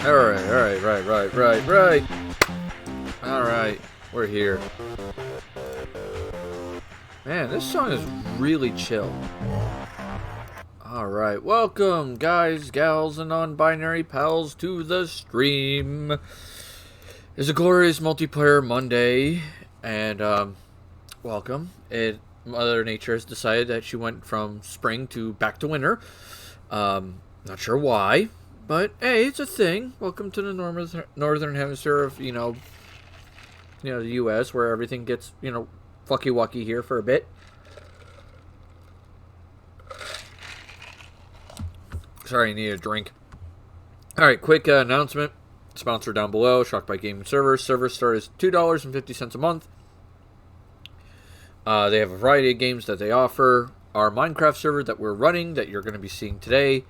Alright, right. Alright, we're here. Man, this song is really chill. Alright, welcome guys, gals, and non-binary pals to the stream. It's a glorious multiplayer Monday, and welcome. Mother Nature has decided that she went from spring to back to winter. Not sure why, but hey, it's a thing. Welcome to the northern hemisphere of the U.S., where everything gets fucky wucky here for a bit. Sorry, I need a drink. Alright, quick announcement. Sponsor down below, Shocked by Gaming Servers. Server start is $2.50 a month. They have a variety of games that they offer. Our Minecraft server that we're running, that you're going to be seeing today,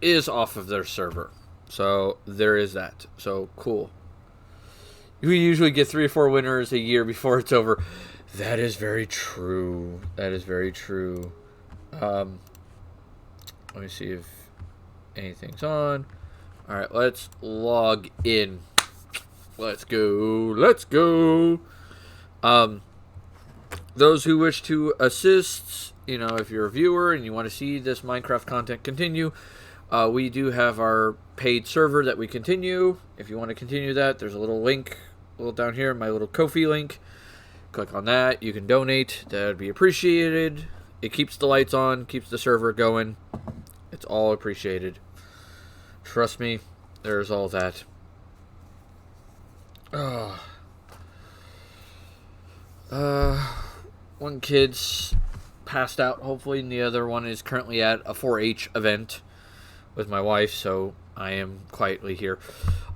is off of their server. So, there is that. So, cool. We usually get 3 or 4 winners a year before it's over. That is very true. That is very true. Let me see if anything's on. Alright, let's log in. Let's go. Those who wish to assist, if you're a viewer and you want to see this Minecraft content continue, we do have our paid server that we continue. If you want to continue that, there's a little link down here, my little Ko-fi link. Click on that. You can donate. That would be appreciated. It keeps the lights on, keeps the server going. It's all appreciated. Trust me, there's all that. One kid's passed out, hopefully, and the other one is currently at a 4-H event with my wife, so I am quietly here.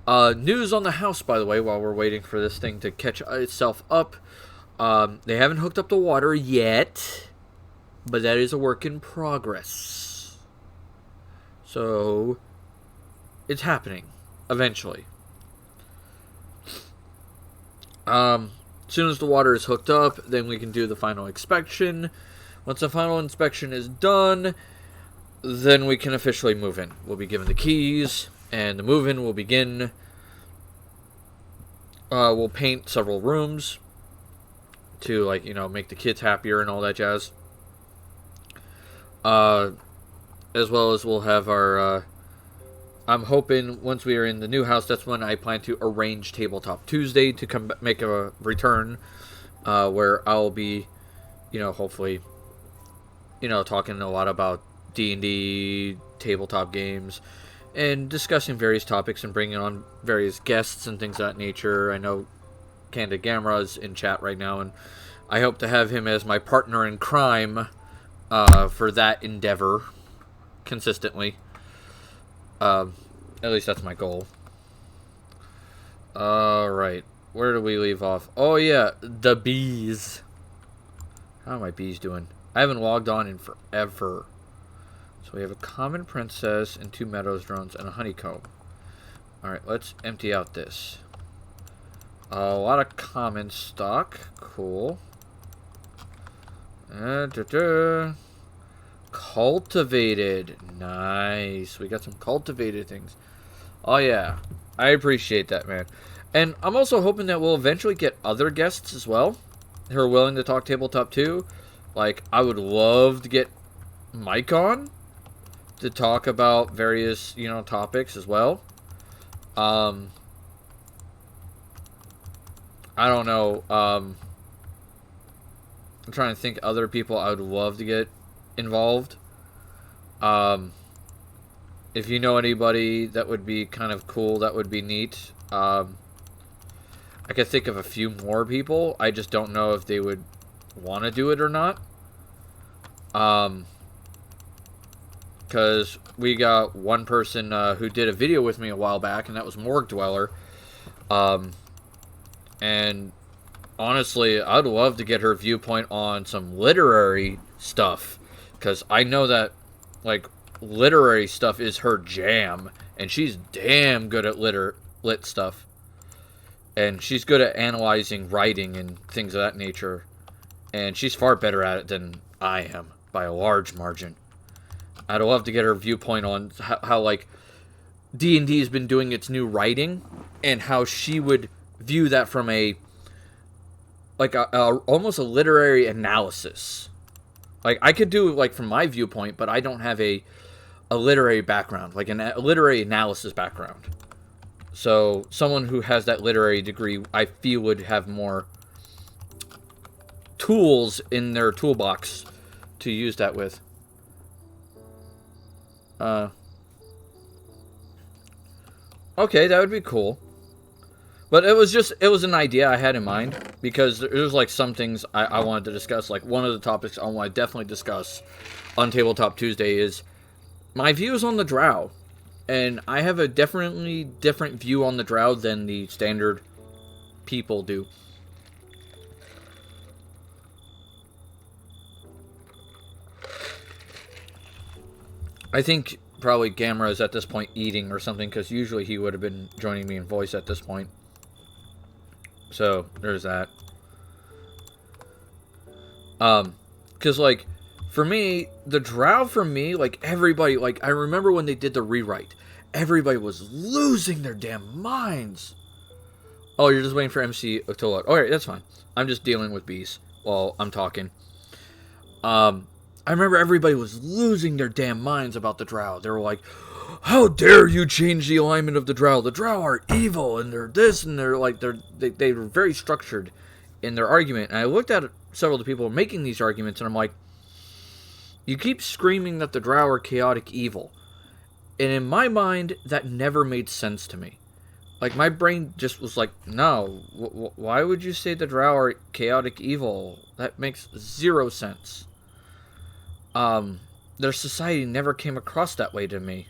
News on the house, by the way, while we're waiting for this thing to catch itself up. They haven't hooked up the water yet, but that is a work in progress. So, it's happening, eventually. As soon as the water is hooked up, then we can do the final inspection. Once the final inspection is done, then we can officially move in. We'll be given the keys, and the move-in will begin. We'll paint several rooms to, make the kids happier and all that jazz. As well as we'll have our, I'm hoping once we are in the new house, that's when I plan to arrange Tabletop Tuesday to make a return, where I'll be, hopefully, talking a lot about D&D, tabletop games, and discussing various topics and bringing on various guests and things of that nature. I know Candid Gamera's in chat right now, and I hope to have him as my partner in crime for that endeavor consistently. At least that's my goal. Alright. Where do we leave off? Oh, yeah. The bees. How are my bees doing? I haven't logged on in forever. So we have a common princess and 2 meadows drones and a honeycomb. Alright, let's empty out this. A lot of common stock. Cool. Cultivated. Nice. We got some cultivated things. Oh, yeah. I appreciate that, man. And I'm also hoping that we'll eventually get other guests as well who are willing to talk tabletop too. I would love to get Mike on to talk about various, topics as well. I don't know. I'm trying to think other people I would love to get involved. If you know anybody that would be kind of cool, that would be neat. I could think of a few more people. I just don't know if they would want to do it or not. Because we got one person who did a video with me a while back, and that was Morgue Dweller. And honestly, I'd love to get her viewpoint on some literary stuff. Because I know that, literary stuff is her jam. And she's damn good at lit stuff. And she's good at analyzing writing and things of that nature. And she's far better at it than I am, by a large margin. I'd love to get her viewpoint on how D&D has been doing its new writing, and how she would view that from a almost a literary analysis. Like, I could do like from my viewpoint, but I don't have a literary background, like a literary analysis background. So someone who has that literary degree, I feel, would have more tools in their toolbox to use that with. Okay, that would be cool. But it was an idea I had in mind, because there's like some things I wanted to discuss. Like, one of the topics I want to definitely discuss on Tabletop Tuesday is my views on the Drow. And I have a definitely different view on the Drow than the standard people do. I think probably Gamera is at this point eating or something, because usually he would have been joining me in voice at this point. So, there's that. Because, like, for me, the Drow, for me, like, everybody, like, I remember when they did the rewrite, everybody was losing their damn minds. Oh, you're just waiting for MC to load. Alright, that's fine. I'm just dealing with bees while I'm talking. I remember everybody was losing their damn minds about the Drow. They were like, how dare you change the alignment of the Drow? The Drow are evil, and they're this, and they're like, they were very structured in their argument. And I looked at several of the people making these arguments, and I'm like, you keep screaming that the Drow are chaotic evil. And in my mind, that never made sense to me. Like, my brain just was like, no, why would you say the Drow are chaotic evil? That makes zero sense. Their society never came across that way to me.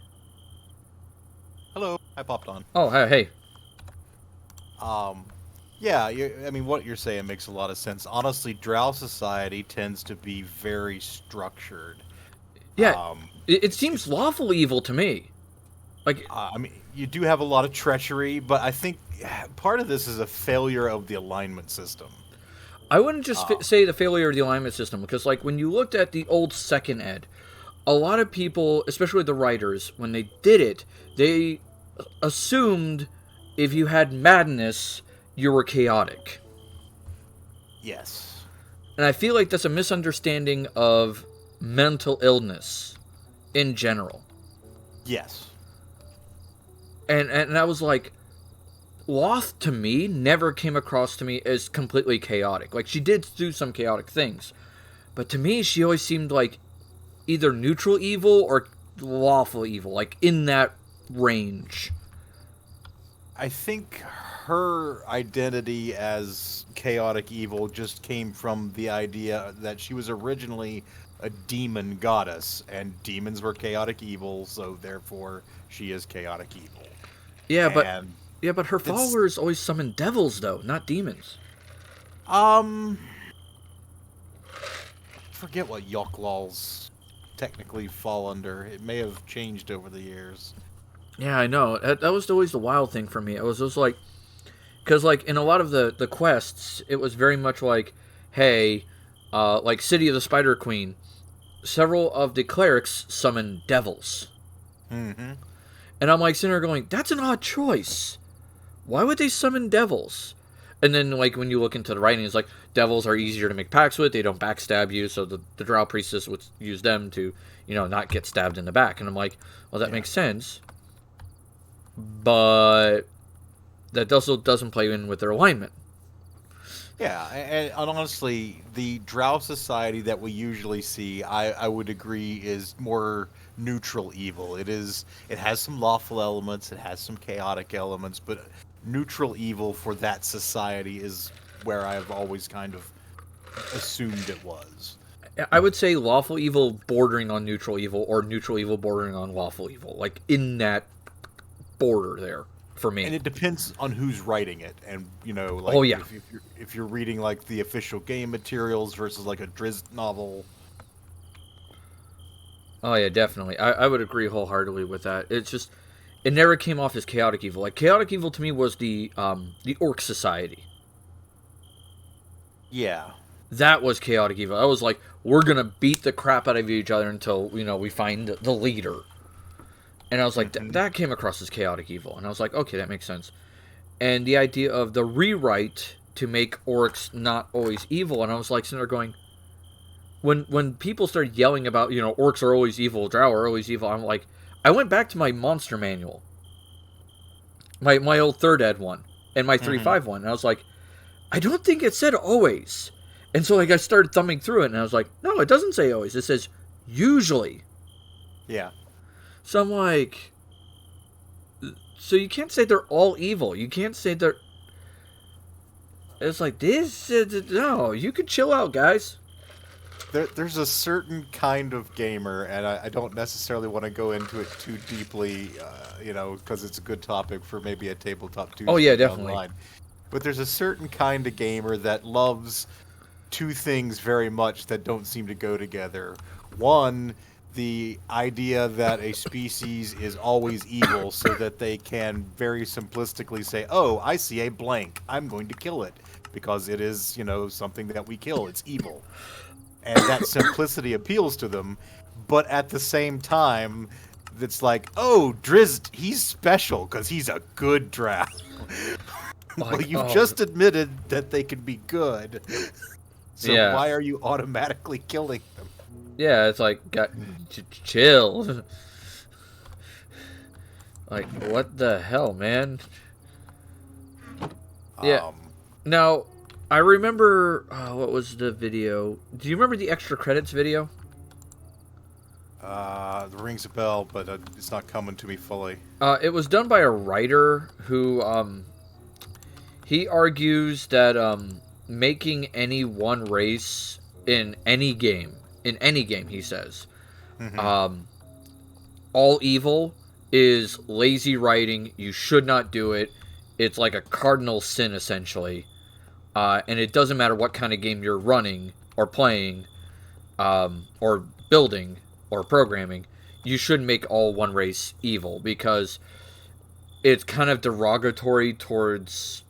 Hello, I popped on. Oh, hey. Yeah, I mean, what you're saying makes a lot of sense. Honestly, Drow society tends to be very structured. Yeah, it seems lawful evil to me. Like, I mean, you do have a lot of treachery, but I think part of this is a failure of the alignment system. I wouldn't just say the failure of the alignment system, because, like, when you looked at the old second ed, a lot of people, especially the writers, when they did it, they assumed if you had madness, you were chaotic. Yes. And I feel like that's a misunderstanding of mental illness in general. Yes. And I was like, Loth, to me, never came across to me as completely chaotic. Like, she did do some chaotic things. But to me, she always seemed like either neutral evil or lawful evil. Like, in that range. I think her identity as chaotic evil just came from the idea that she was originally a demon goddess, and demons were chaotic evil, so therefore she is chaotic evil. Yeah, but her followers always summon devils, though, not demons. Forget what Yoklaws technically fall under. It may have changed over the years. Yeah, I know. That was always the wild thing for me. It was just like, because, like, in a lot of the quests, it was very much like, hey, like City of the Spider Queen, several of the clerics summon devils. Mm-hmm. And I'm like sitting there going, that's an odd choice. Why would they summon devils? And then, like, when you look into the writing, it's like, devils are easier to make pacts with, they don't backstab you, so the Drow priestess would use them to, not get stabbed in the back. And I'm like, well, that makes sense. But that also doesn't play in with their alignment. Yeah, and honestly, the Drow society that we usually see, I would agree, is more neutral evil. It has some lawful elements, it has some chaotic elements, but neutral evil for that society is where I've always kind of assumed it was. I would say lawful evil bordering on neutral evil, or neutral evil bordering on lawful evil. Like, in that border there. For me. And it depends on who's writing it, and like, oh yeah, if you're reading like the official game materials versus like a Drizzt novel. Oh yeah, definitely. I would agree wholeheartedly with that. It's just, it never came off as chaotic evil. Like, chaotic evil to me was the Orc Society. Yeah, that was chaotic evil. I was like, we're gonna beat the crap out of each other until we find the leader. And I was like, that came across as chaotic evil. And I was like, okay, that makes sense. And the idea of the rewrite to make orcs not always evil, and I was like sitting there going, when people started yelling about, orcs are always evil, drow are always evil, I'm like, I went back to my monster manual, my old third ed one, and my 3.5 one, and I was like, I don't think it said always. And so like I started thumbing through it, and I was like, no, it doesn't say always. It says usually. Yeah. So I'm like, so you can't say they're all evil. You can't say they're... It's like, this... no, you can chill out, guys. There's a certain kind of gamer, and I don't necessarily want to go into it too deeply, because it's a good topic for maybe a tabletop Tuesday. Oh, yeah, definitely. Online. But there's a certain kind of gamer that loves two things very much that don't seem to go together. One, the idea that a species is always evil so that they can very simplistically say, oh, I see a blank, I'm going to kill it because it is, something that we kill, it's evil. And that simplicity appeals to them, but at the same time, it's like, oh, Drizzt, he's special because he's a good drow. Well, you've just admitted that they can be good, so why are you automatically killing them? Yeah, it's like, chill. Like, what the hell, man? Yeah. Now, I remember, what was the video? Do you remember the extra credits video? It rings a bell, but it's not coming to me fully. It was done by a writer who, he argues that, making any one race in any game, he says, all evil is lazy writing. You should not do it. It's like a cardinal sin, essentially. And it doesn't matter what kind of game you're running or playing, or building or programming. You shouldn't make all one race evil because it's kind of derogatory towards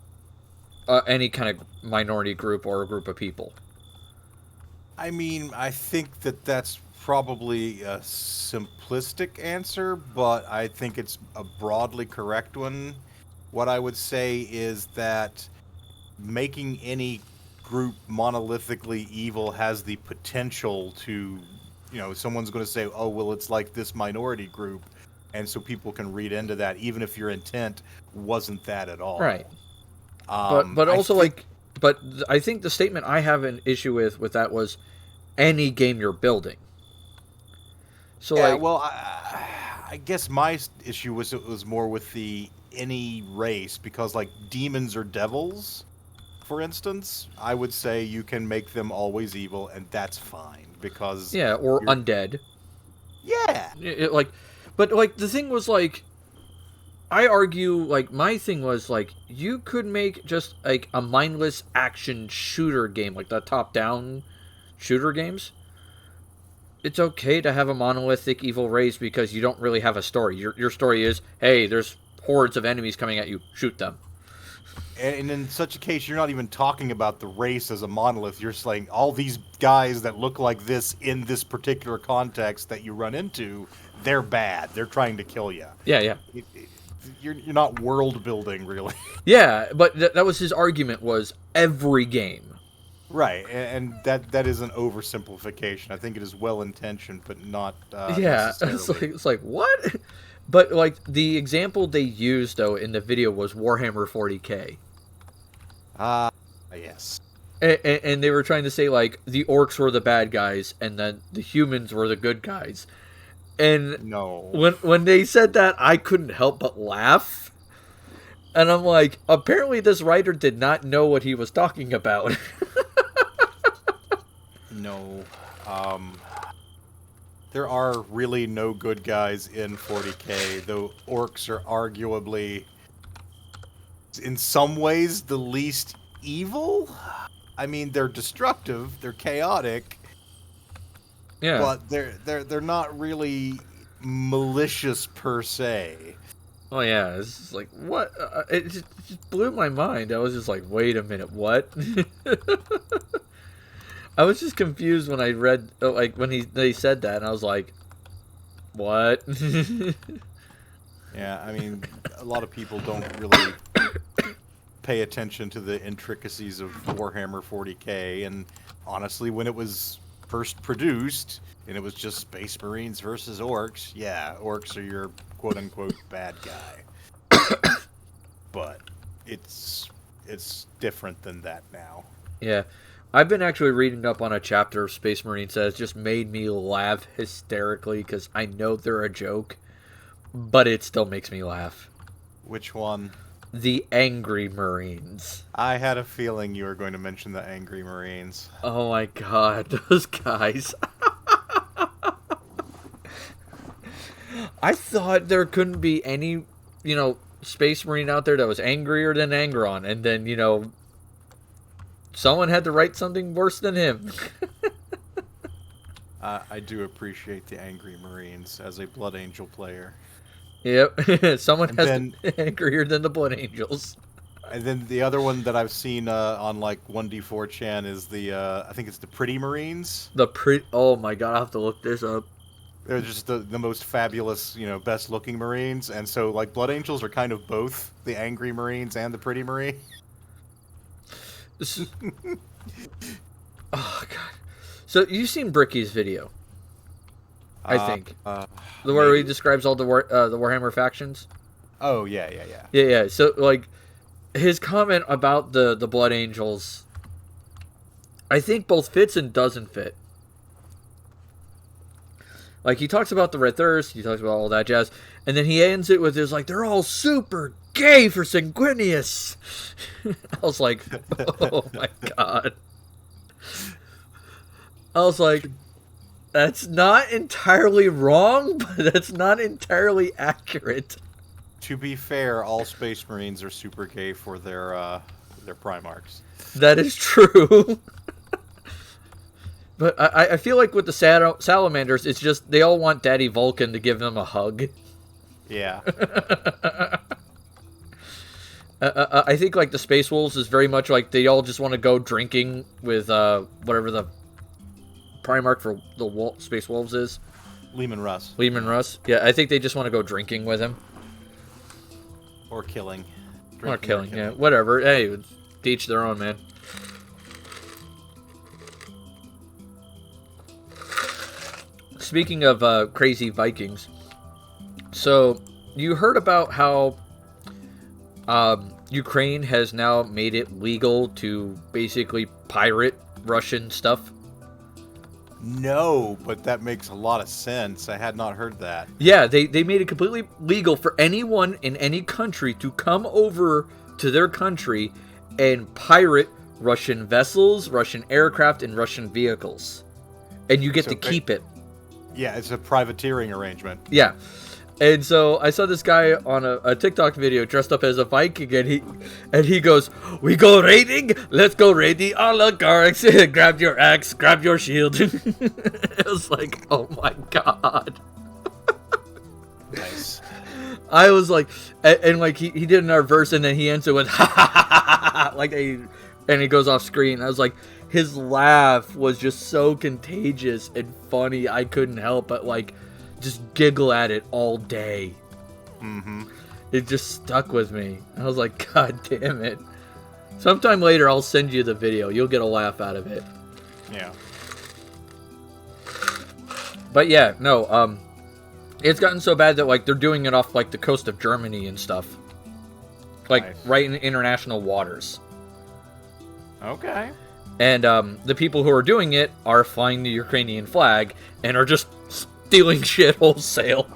any kind of minority group or a group of people. I mean, I think that's probably a simplistic answer, but I think it's a broadly correct one. What I would say is that making any group monolithically evil has the potential to, someone's going to say, oh, well, it's like this minority group, and so people can read into that, even if your intent wasn't that at all. Right. But also, but I think the statement I have an issue with that was any game you're building. So, yeah, well, I guess my issue was more with the any race, because, like, demons or devils, for instance, I would say you can make them always evil, and that's fine, because... Yeah, or undead. Yeah! But the thing was, I argue, my thing was, you could make just, a mindless action shooter game, like the top-down shooter games. It's okay to have a monolithic evil race because you don't really have a story. Your story is, hey, there's hordes of enemies coming at you, shoot them. And in such a case, you're not even talking about the race as a monolith. You're saying all these guys that look like this in this particular context that you run into, they're bad. They're trying to kill you. Yeah. You're not world building, really. Yeah, but that was his argument, was every game. Right, and that is an oversimplification. I think it is well intentioned, but not necessarily. It's like what? But the example they used though in the video was Warhammer 40K. Yes. And they were trying to say the orcs were the bad guys and then the humans were the good guys. And no. When they said that, I couldn't help but laugh. And I'm like, apparently this writer did not know what he was talking about. No. There are really no good guys in 40K, though orcs are arguably, in some ways, the least evil. I mean, they're destructive, they're chaotic. Yeah. But they're not really malicious per se. Oh yeah, it's just like, what? It just blew my mind. I was just like, wait a minute, what? I was just confused when I read, when they said that, and I was like, what? Yeah, I mean, a lot of people don't really pay attention to the intricacies of Warhammer 40K, and honestly, when it was first produced, and it was just Space Marines versus Orcs, yeah, Orcs are your quote-unquote bad guy. But it's different than that now. Yeah. I've been actually reading up on a chapter of Space Marines that has just made me laugh hysterically because I know they're a joke, but it still makes me laugh. Which one? The Angry Marines. I had a feeling you were going to mention the Angry Marines. Oh my god, those guys. I thought there couldn't be any, Space Marine out there that was angrier than Angron, and then, someone had to write something worse than him. I do appreciate the Angry Marines as a Blood Angel player. Yep, someone has to be angrier than the Blood Angels. And then the other one that I've seen on like 1D4chan is I think it's the Pretty Marines. Oh my god, I'll have to look this up. They're just the most fabulous, best looking Marines. And so like Blood Angels are kind of both the Angry Marines and the Pretty Marine. Oh god. So you've seen Bricky's video, I think, where he describes all the Warhammer factions. Oh yeah. Yeah. So like, his comment about the Blood Angels, I think both fits and doesn't fit. Like, he talks about the Red Thirst, he talks about all that jazz, and then he ends it with his like, they're all super gay for Sanguinius. I was like, oh my god. I was like, that's not entirely wrong, but that's not entirely accurate. To be fair, all Space Marines are super gay for their Primarchs. That is true. But I feel like with the Salamanders, it's just they all want Daddy Vulcan to give them a hug. Yeah. I think like the Space Wolves is very much like they all just want to go drinking with whatever the Primarch for the Space Wolves is. Lehman Russ. Yeah, I think they just want to go drinking with him. Or killing. Or killing, yeah. Whatever. Hey, to each their own, man. Speaking of crazy Vikings, so you heard about how Ukraine has now made it legal to basically pirate Russian stuff? No, but that makes a lot of sense. I had not heard that. Yeah, they made it completely legal for anyone in any country to come over to their country and pirate Russian vessels, Russian aircraft, and Russian vehicles. And you get to keep it. Yeah, it's a privateering arrangement. Yeah. And so I saw this guy on a TikTok video dressed up as a Viking, and he goes, "We go raiding? Let's go raiding oligarchs. Grab your axe, grab your shield." It was like, oh my god. Nice. I was like, and like he did another verse, and then he ends it with ha ha ha ha ha, like and he goes off screen. I was like, his laugh was just so contagious and funny. I couldn't help but like just giggle at it all day. Mm-hmm. It just stuck with me. I was like, god damn it. Sometime later, I'll send you the video. You'll get a laugh out of it. Yeah. But yeah, no, it's gotten so bad that like they're doing it off like the coast of Germany and stuff. Like Nice. right in international waters. Okay. And the people who are doing it are flying the Ukrainian flag and are just stealing shit wholesale.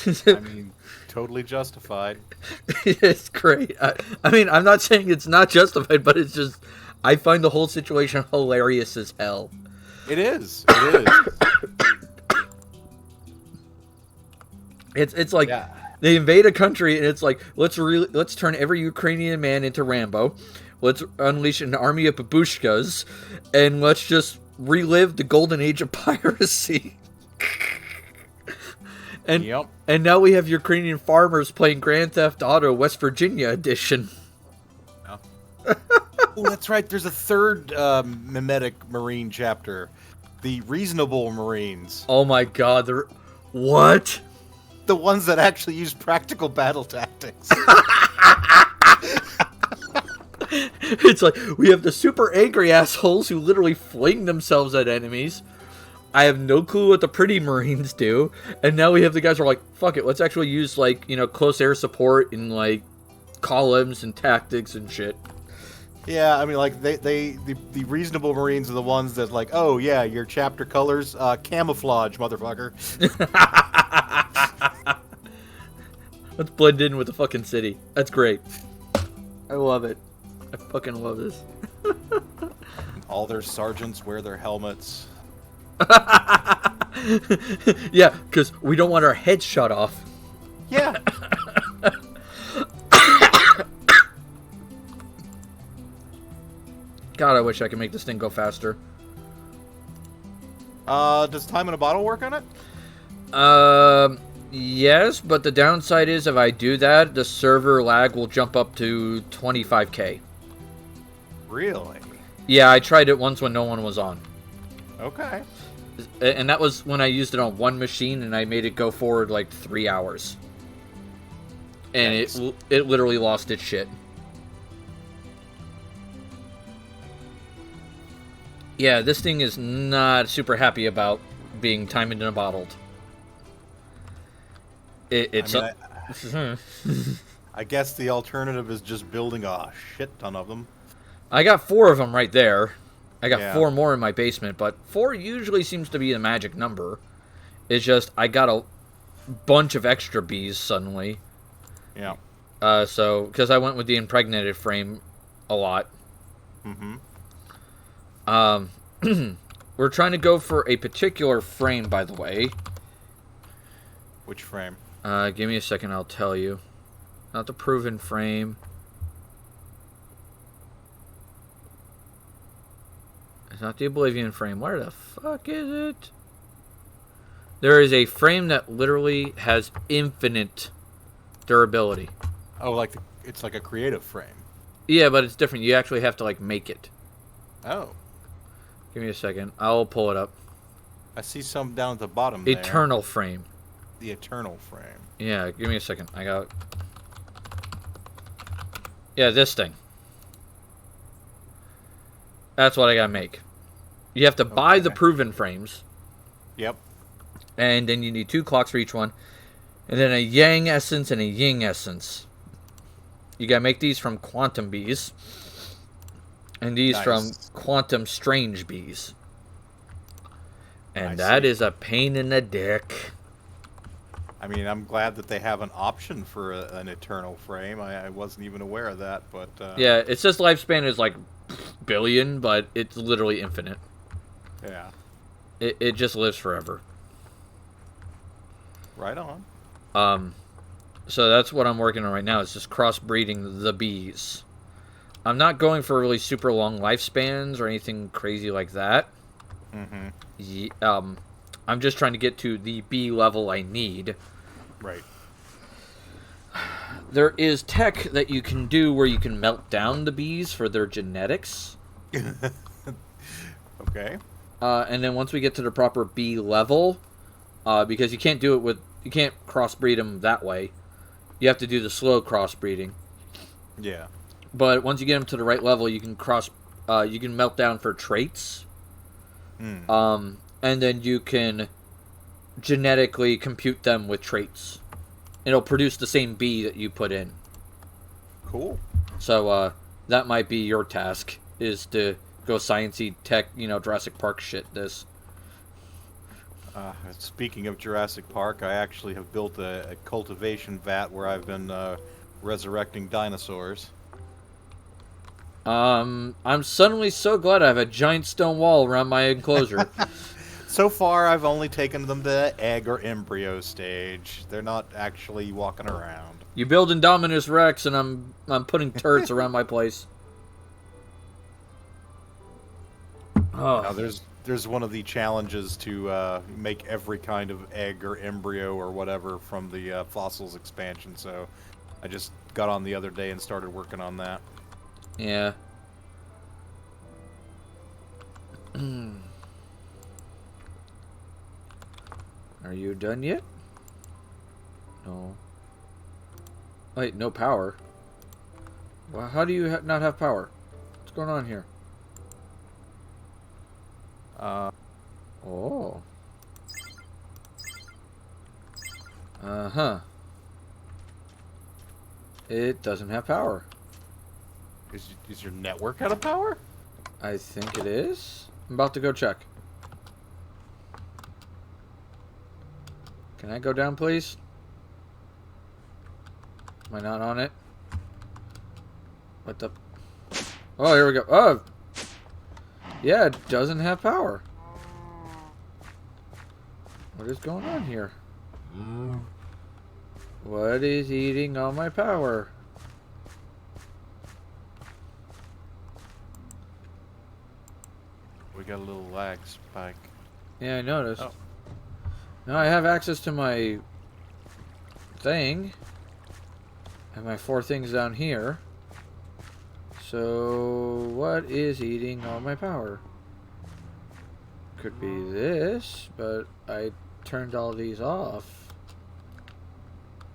I mean, totally justified. It's great. I mean, I'm not saying it's not justified, but it's just, I find the whole situation hilarious as hell. It is. It is. It's like they invade a country and it's like let's turn every Ukrainian man into Rambo. Let's unleash an army of babushkas and let's just relive the golden age of piracy. And Yep. And now we have Ukrainian farmers playing Grand Theft Auto West Virginia edition. Oh, that's right. There's a third mimetic Marine chapter. The reasonable Marines. Oh my god, what? The ones that actually use practical battle tactics. It's like, we have the super angry assholes who literally fling themselves at enemies. I have no clue what the pretty Marines do. And now we have the guys who are like, fuck it, let's actually use, like, you know, close air support and, like, columns and tactics and shit. Yeah, I mean, like, the reasonable Marines are the ones that, like, oh, yeah, your chapter colors, camouflage, motherfucker. Let's blend in with the fucking city. That's great. I love it. I fucking love this. All their sergeants wear their helmets. Yeah, because we don't want our heads shut off. Yeah. God, I wish I could make this thing go faster. Does time in a bottle work on it? Yes, but the downside is if I do that, the server lag will jump up to 25k. Really? Yeah, I tried it once when no one was on. Okay. And that was when I used it on one machine, and I made it go forward like 3 hours. And Nice. it literally lost its shit. Yeah, this thing is not super happy about being timed and bottled. It's I guess the alternative is just building a shit ton of them. I got 4 of them right there. I got Yeah. 4 more in my basement, but 4 usually seems to be the magic number. It's just I got a bunch of extra bees suddenly. Yeah. So because I went with the impregnated frame a lot. Mm-hmm. We're trying to go for a particular frame, by the way. Which frame? Give me a second, I'll tell you. Not the proven frame. It's not the Oblivion frame. Where the fuck is it? There is a frame that literally has infinite durability. Oh, like it's like a creative frame. Yeah, but it's different. You actually have to, like, make it. Oh. Give me a second. I'll pull it up. I see some down at the bottom there. Eternal frame. The Eternal frame. Yeah, give me a second. I got... Yeah, this thing. That's what I gotta make. You have to buy the proven frames. Yep. And then you need 2 clocks for each one. And then a Yang essence and a Ying essence. You gotta make these from quantum bees. And these Nice. from quantum strange bees. And I that see. is a pain in the dick. I mean, I'm glad that they have an option for an Eternal frame. I wasn't even aware of that, but... Yeah, it says lifespan is like billion, but it's literally infinite. Yeah. It just lives forever. Right on. So that's what I'm working on right now. Is just crossbreeding the bees. I'm not going for really super long lifespans or anything crazy like that. Mm-hmm. I'm just trying to get to the bee level I need. Right. There is tech that you can do where you can melt down the bees for their genetics. Okay. And then once we get to the proper bee level, because you can't do it with... You can't crossbreed them that way. You have to do the slow crossbreeding. Yeah. But once you get them to the right level, you can you can melt down for traits. Mm. And then you can genetically compute them with traits. It'll produce the same bee that you put in. Cool. So that might be your task, is to go sciencey tech, Jurassic Park shit this. Speaking of Jurassic Park, I actually have built a cultivation vat where I've been resurrecting dinosaurs. I'm suddenly so glad I have a giant stone wall around my enclosure. So far, I've only taken them to egg or embryo stage. They're not actually walking around. You build Indominus Rex, and I'm putting turrets around my place. Oh. Now, there's one of the challenges to make every kind of egg or embryo or whatever from the fossils expansion. So I just got on the other day and started working on that. Yeah. Are you done yet? No. Wait, no power? Well, how do you not have power? What's going on here? Oh. Uh-huh. It doesn't have power. Is your network out of power? I think it is. I'm about to go check. Can I go down, please? Am I not on it? What the... Oh, here we go. Oh! Yeah, it doesn't have power. What is going on here? What is eating all my power? We got a little lag spike. Yeah, I noticed. Oh. Now I have access to my thing. And my 4 things down here. So, what is eating all my power? Could be this, but I turned all these off.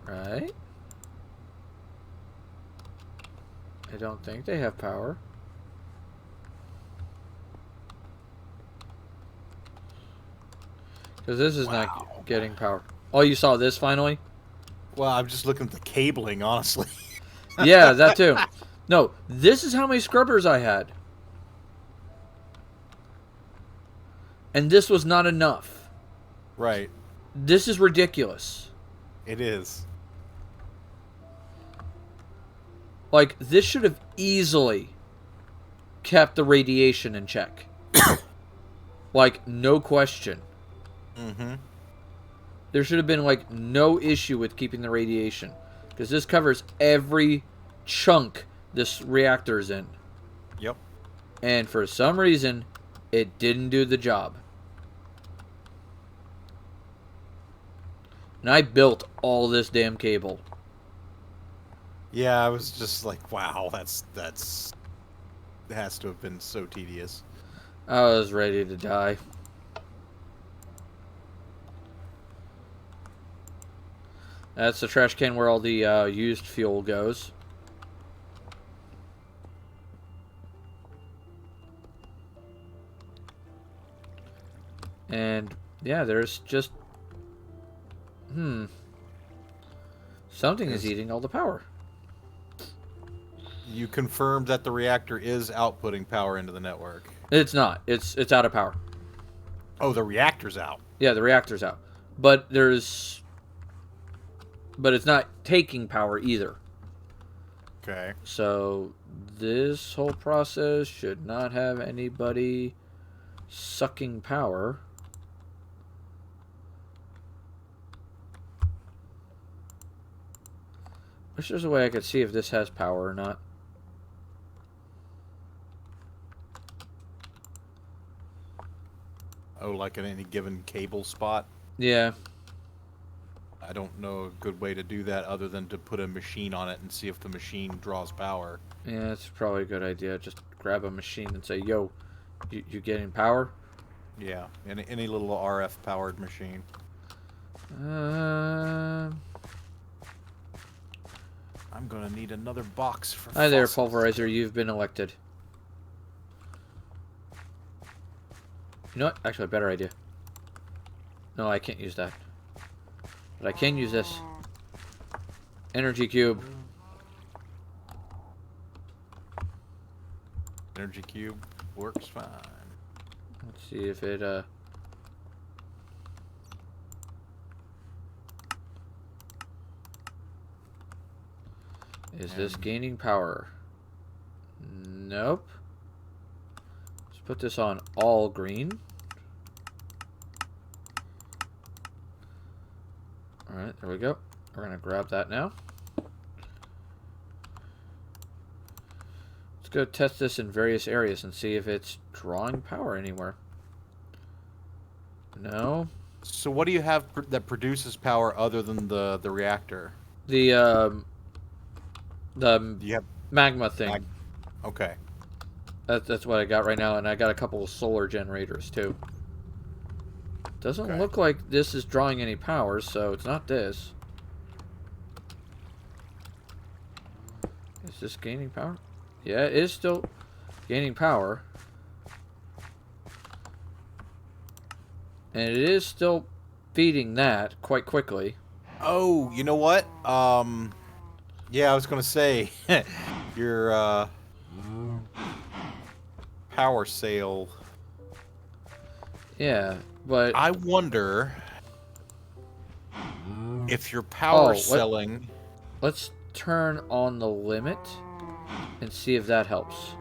Right? I don't think they have power. Because this is not getting power. Oh, you saw this finally? Well, I'm just looking at the cabling, honestly. Yeah, that too. No, this is how many scrubbers I had. And this was not enough. Right. This is ridiculous. It is. Like, this should have easily kept the radiation in check. Like, no question. Mm-hmm. There should have been, like, no issue with keeping the radiation. Because this covers every chunk this reactor's in. Yep. And for some reason, it didn't do the job. And I built all this damn cable. Yeah, I was just like, wow, that's it has to have been so tedious. I was ready to die. That's the trash can where all the used fuel goes. And, yeah, there's just... Something is eating all the power. You confirmed that the reactor is outputting power into the network. It's not. It's out of power. Oh, the reactor's out. Yeah, the reactor's out. But there's... But it's not taking power either. Okay. So, this whole process should not have anybody sucking power. Wish there's a way I could see if this has power or not. Oh, like at any given cable spot? Yeah. I don't know a good way to do that other than to put a machine on it and see if the machine draws power. Yeah, that's probably a good idea. Just grab a machine and say, yo, you getting power? Yeah, any little RF powered machine. I'm gonna need another box for Hi there, fossils. Pulverizer. You've been elected. You know what? Actually, a better idea. No, I can't use that. But I can use this. Energy cube. Energy cube works fine. Let's see if it, Is this gaining power? Nope. Let's put this on all green. Alright, there we go. We're going to grab that now. Let's go test this in various areas and see if it's drawing power anywhere. No. So what do you have that produces power other than the reactor? The You have magma thing. Okay. That's what I got right now, and I got a couple of solar generators too. Doesn't Okay. look like this is drawing any power, so it's not this. Is this gaining power? Yeah, it is still gaining power. And it is still feeding that quite quickly. Oh, you know what? Yeah, I was gonna say your power sale. Yeah, but... I wonder if your power Oh, selling. let's turn on the limit and see if that helps.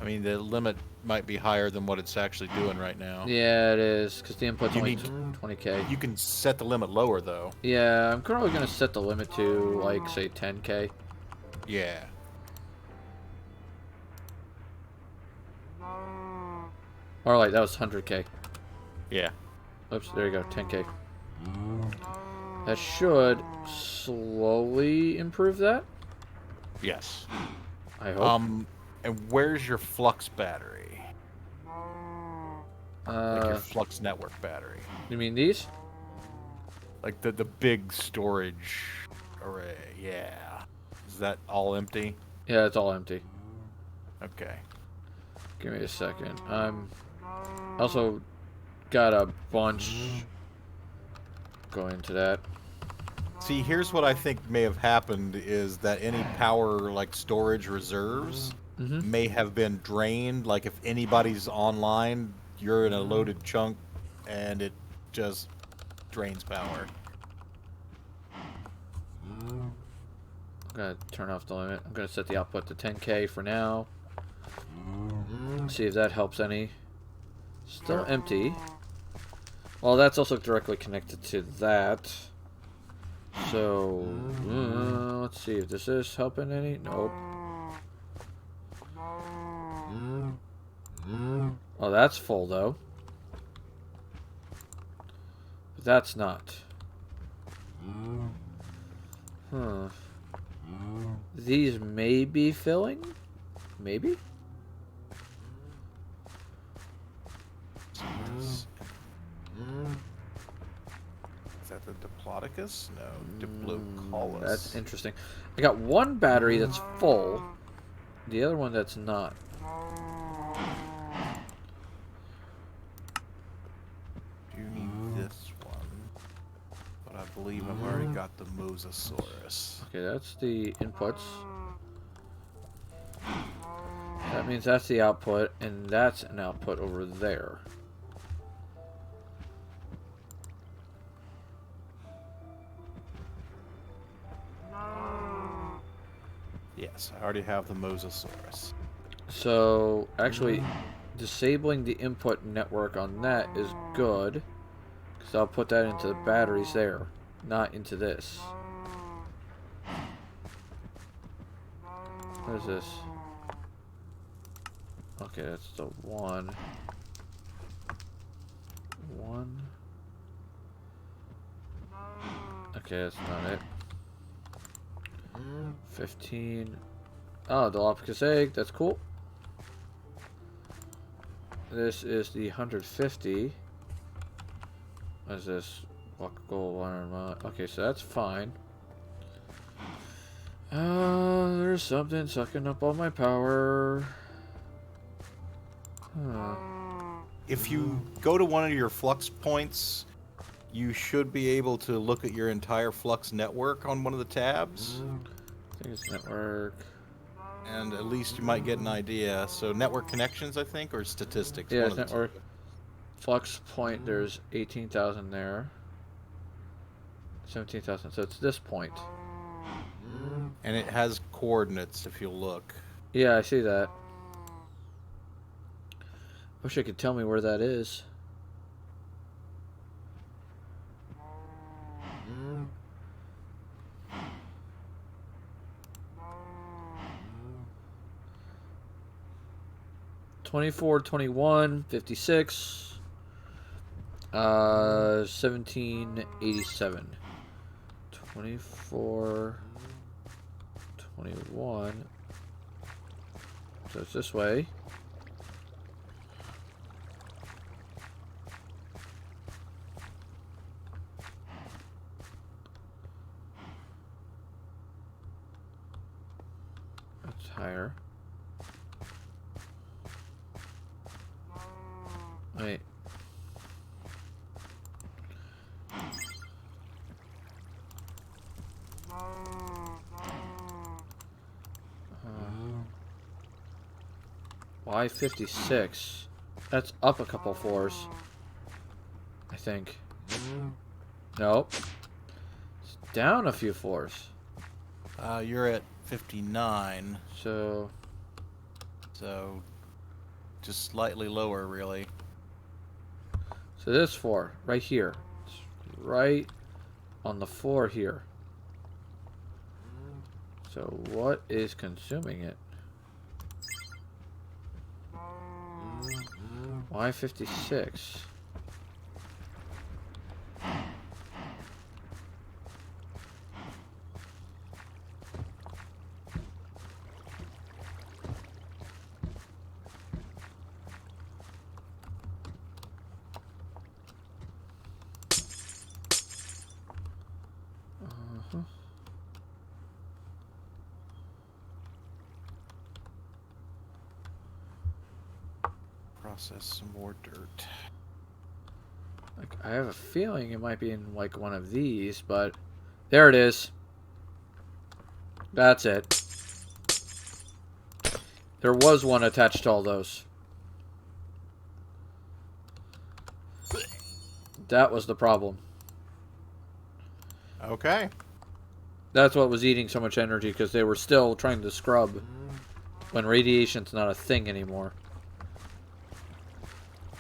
I mean, the limit might be higher than what it's actually doing right now. Yeah, it is, because the input's You only need 20k. You can set the limit lower though. Yeah, I'm probably going to set the limit to, like, say 10k. Yeah. Or, like, that was 100k. Yeah. Oops, there you go, 10k. That should slowly improve that. Yes. I hope. And where's your flux battery? Like your flux network battery. You mean these? Like the big storage array. Yeah. Is that all empty? Yeah, it's all empty. Okay. Give me a second. I'm also got a bunch going to that. See, here's what I think may have happened is that any power like storage reserves may have been drained. Like if anybody's online, you're in a loaded chunk and it just drains power. I'm gonna turn off the limit. I'm gonna set the output to 10k for now. See if that helps any. Still empty. Well, that's also directly connected to that. So, let's see if this is helping any. Nope. Oh, that's full though. But that's not. Huh. These may be filling? Maybe? Is that the Diplodocus? No, Diplocolus. That's interesting. I got one battery that's full. The other one that's not. You need this one. But I believe I've already got the Mosasaurus. Okay, that's the inputs. That means that's the output, and that's an output over there. Yes, I already have the Mosasaurus. So, actually, disabling the input network on that is good. Because I'll put that into the batteries there, not into this. What is this? Okay, that's the one. One. Okay, that's not it. 15. Oh, the Dilopicus egg. That's cool. This is the 150. What is this? Walkable water. Okay, so that's fine. There's something sucking up all my power. Huh. If you go to one of your flux points, you should be able to look at your entire flux network on one of the tabs. I think it's network. And at least you might get an idea. So network connections, I think, or statistics? Yeah, one it's of the network. two. Flux point, there's 18,000 there. 17,000, so it's this point. And it has coordinates, if you look. Yeah, I see that. Wish I could tell me where that is. $24, $21, $56, 1787. 24, 21. So it's this way. higher. Wait. Why 56? That's up a couple floors. I think. Nope. It's down a few floors. You're at 59. So just slightly lower, really. So this floor, right here. It's right on the floor here. So what is consuming it? Why 56? Process some more dirt. Like, I have a feeling it might be in like one of these, but there it is. That's it. There was one attached to all those. That was the problem. Okay. That's what was eating so much energy, because they were still trying to scrub when radiation's not a thing anymore.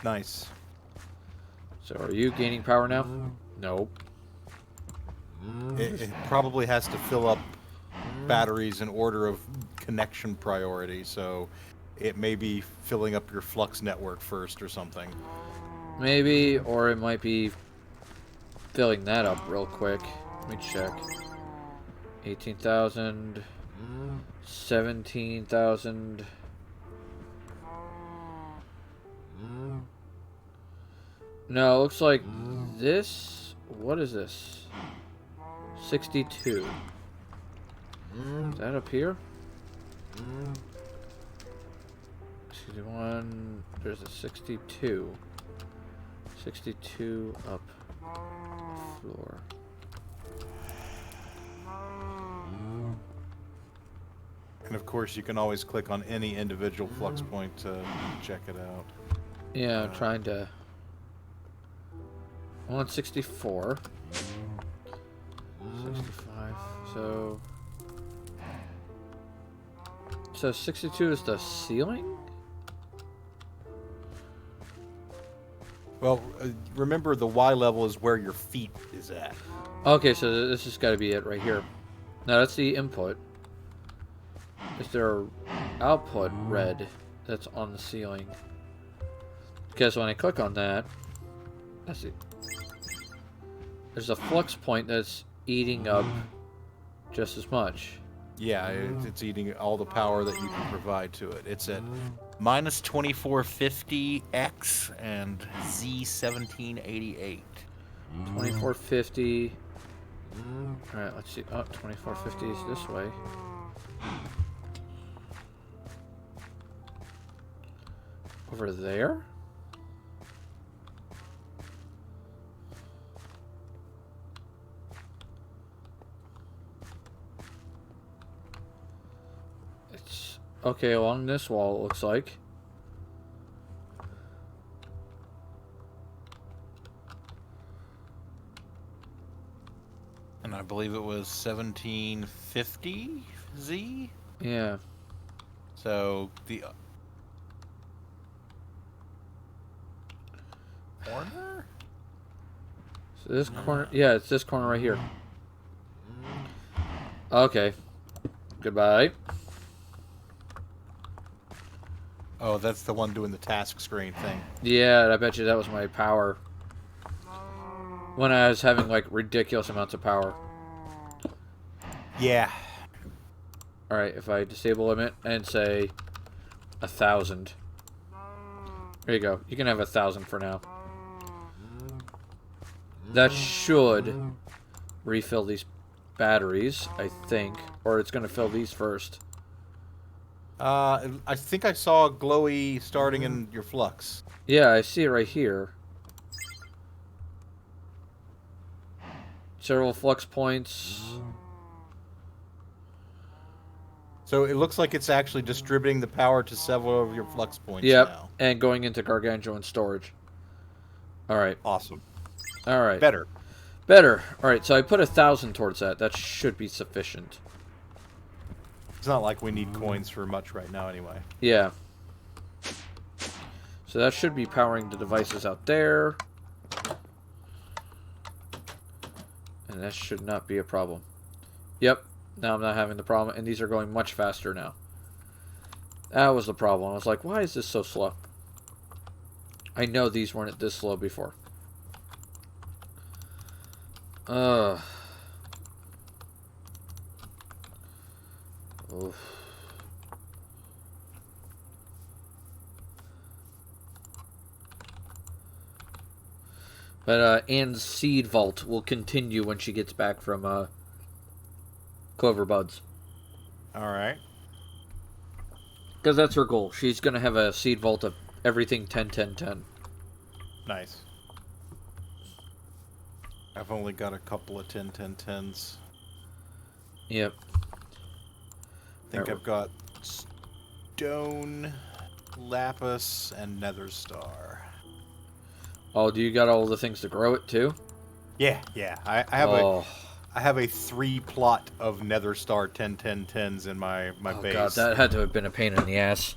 Nice. So are you gaining power now? Nope. It probably has to fill up batteries in order of connection priority, so it may be filling up your flux network first or something. Maybe, or it might be filling that up real quick. Let me check. 18,000. 17,000. No, it looks like this. What is this? 62. Is that up here? 61. There's a 62. 62 up floor. And of course, you can always click on any individual flux point to check it out. Yeah, I'm trying to. I'm on 64. 65. So 62 is the ceiling? Well, remember the Y level is where your feet is at. Okay, so this has got to be it right here. Now that's the input. Is there output red that's on the ceiling? Because when I click on that, that's it. There's a flux point that's eating up just as much. Yeah, it's eating all the power that you can provide to it. It's at minus 2450X and Z1788. 2450. Alright, let's see. Oh, 2450 is this way. Over there? It's okay along this wall, it looks like. And I believe it was 1750Z? Yeah. So the corner? So this corner, yeah, it's this corner right here. Okay. Goodbye. Oh, that's the one doing the task screen thing. Yeah, I bet you that was my power. When I was having like ridiculous amounts of power. Yeah. Alright, if I disable limit and say 1,000. There you go. You can have 1,000 for now. That should refill these batteries, I think. Or it's going to fill these first. I think I saw a glowy starting in your flux. Yeah, I see it right here. Several flux points. So it looks like it's actually distributing the power to several of your flux points Yep, now. and going into gargantuan storage. Alright. Awesome. Alright. Better. Better. Alright, so I put 1,000 towards that. That should be sufficient. It's not like we need coins for much right now anyway. Yeah. So that should be powering the devices out there. And that should not be a problem. Yep. Now I'm not having the problem. And these are going much faster now. That was the problem. I was like, why is this so slow? I know these weren't this slow before. Oof. But Anne's seed vault will continue when she gets back from Clover Buds. Alright. Because that's her goal. She's going to have a seed vault of everything 10, 10, 10. Nice. I've only got a couple of 10, 10, 10s. Yep. I think I've got stone, lapis, and nether star. Oh, do you got all the things to grow it too? Yeah. I have a 3 plot of nether star 10, 10, 10s in my base. God, that had to have been a pain in the ass.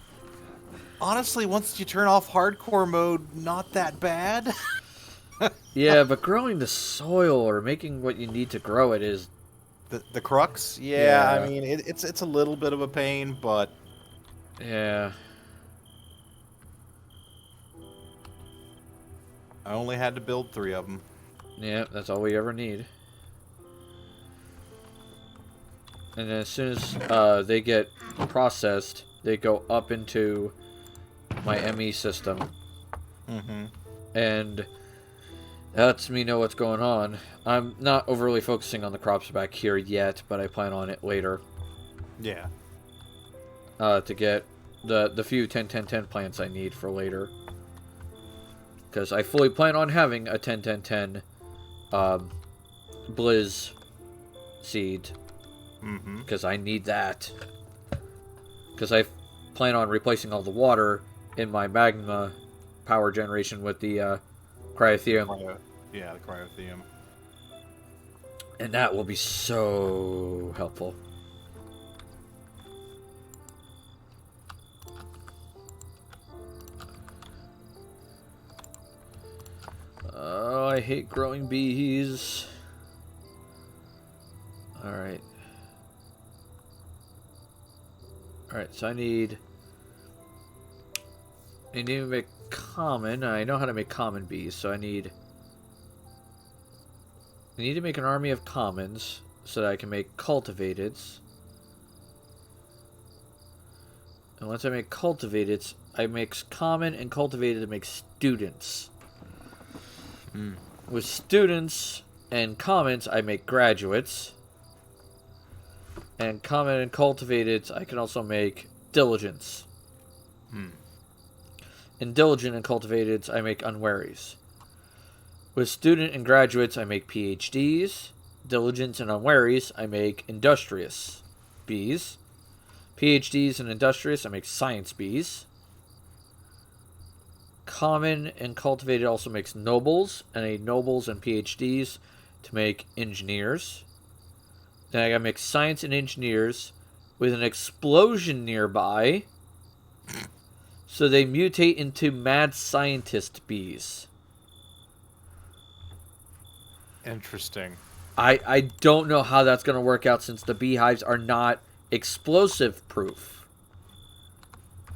Honestly, once you turn off hardcore mode, not that bad. Yeah, but growing the soil or making what you need to grow it is... The crux? Yeah, Yeah. I mean, it's a little bit of a pain, but... Yeah. I only had to build 3 of them. Yeah, that's all we ever need. And then as soon as they get processed, they go up into my ME system. Mm-hmm. And that lets me know what's going on. I'm not overly focusing on the crops back here yet, but I plan on it later. Yeah. To get the few 10-10-10 plants I need for later. Because I fully plan on having a 10-10-10 Blizz seed. Mm-hmm. Because I need that. Because I plan on replacing all the water in my magma power generation with the cryotheum. Yeah, the cryotheum. And that will be so helpful. Oh, I hate growing bees. Alright. Alright, so I need to make common. I know how to make common bees, so I need to make an army of commons so that I can make cultivateds. And once I make cultivateds, I mix common and cultivated to make students. With students and commons, I make graduates. And common and cultivated, I can also make diligence. In diligent and cultivated, I make unwaries. With student and graduates, I make PhDs. Diligence and unwaries, I make industrious bees. PhDs and industrious, I make science bees. Common and cultivated also makes nobles, and I need nobles and PhDs to make engineers. Then I gotta make science and engineers with an explosion nearby, so they mutate into mad scientist bees. Interesting. I don't know how that's gonna work out since the beehives are not explosive proof.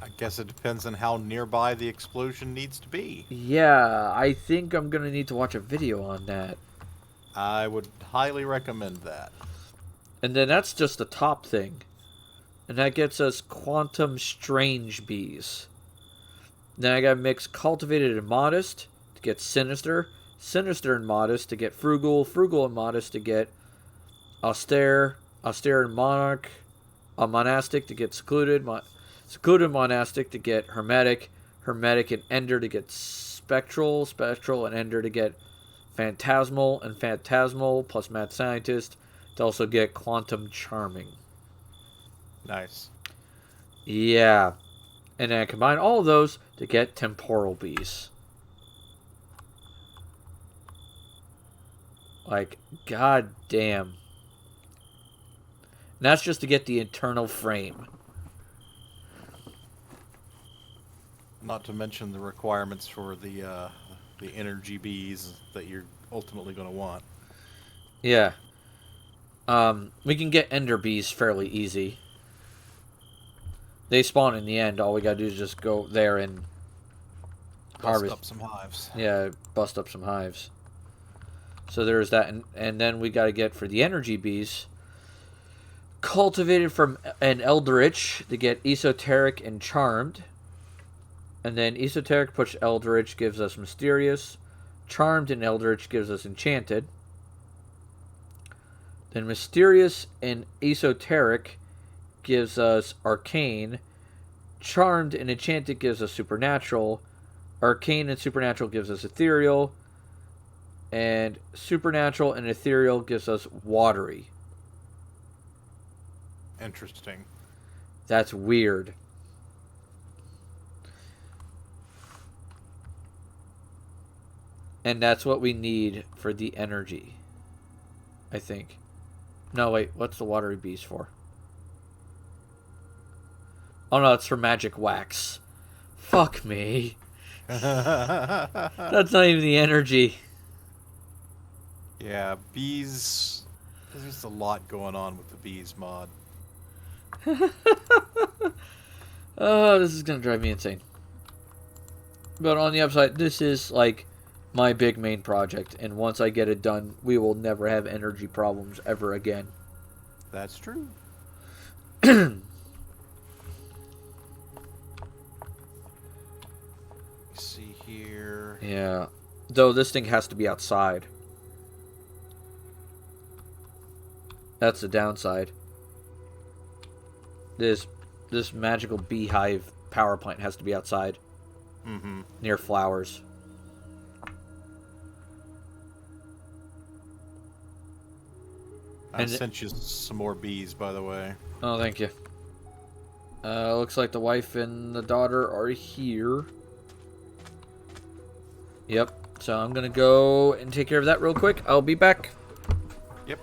I guess it depends on how nearby the explosion needs to be. Yeah, I think I'm gonna need to watch a video on that. I would highly recommend that. And then that's just the top thing. And that gets us quantum strange bees. Then I gotta mix cultivated and modest to get sinister. Sinister and modest to get frugal. Frugal and modest to get austere. Austere and monarch. Monastic to get secluded. Secluded Monastic to get Hermetic. Hermetic and Ender to get Spectral. Spectral and Ender to get Phantasmal. And Phantasmal plus Mad Scientist to also get Quantum Charming. Nice. Yeah. And then I combine all of those to get Temporal Bees. Like, god damn. And that's just to get the internal frame. Not to mention the requirements for the energy bees that you're ultimately going to want. Yeah. We can get Ender Bees fairly easy. They spawn in the end. All we gotta do is just go there and Bust up some hives. Yeah, bust up some hives. So there's that. And then we gotta get, for the energy bees, cultivated from an Eldritch to get Esoteric and Charmed. And then Esoteric plus Eldritch gives us Mysterious. Charmed and Eldritch gives us Enchanted. Then Mysterious and Esoteric gives us Arcane. Charmed and Enchanted gives us Supernatural. Arcane and Supernatural gives us Ethereal. And Supernatural and Ethereal gives us Watery. Interesting. That's weird. And that's what we need for the energy, I think. No, wait. What's the Watery Beast for? Oh, no. It's for Magic Wax. Fuck me. That's not even the energy. Yeah, bees... There's a lot going on with the bees mod. Oh, this is going to drive me insane. But on the upside, this is, like, my big main project. And once I get it done, we will never have energy problems ever again. That's true. See here. Yeah. Though this thing has to be outside. That's the downside. This magical beehive power plant has to be outside. Mm-hmm. Near flowers. I sent you some more bees, by the way. Oh, thank you. Looks like the wife and the daughter are here. Yep. So I'm going to go and take care of that real quick. I'll be back. Yep.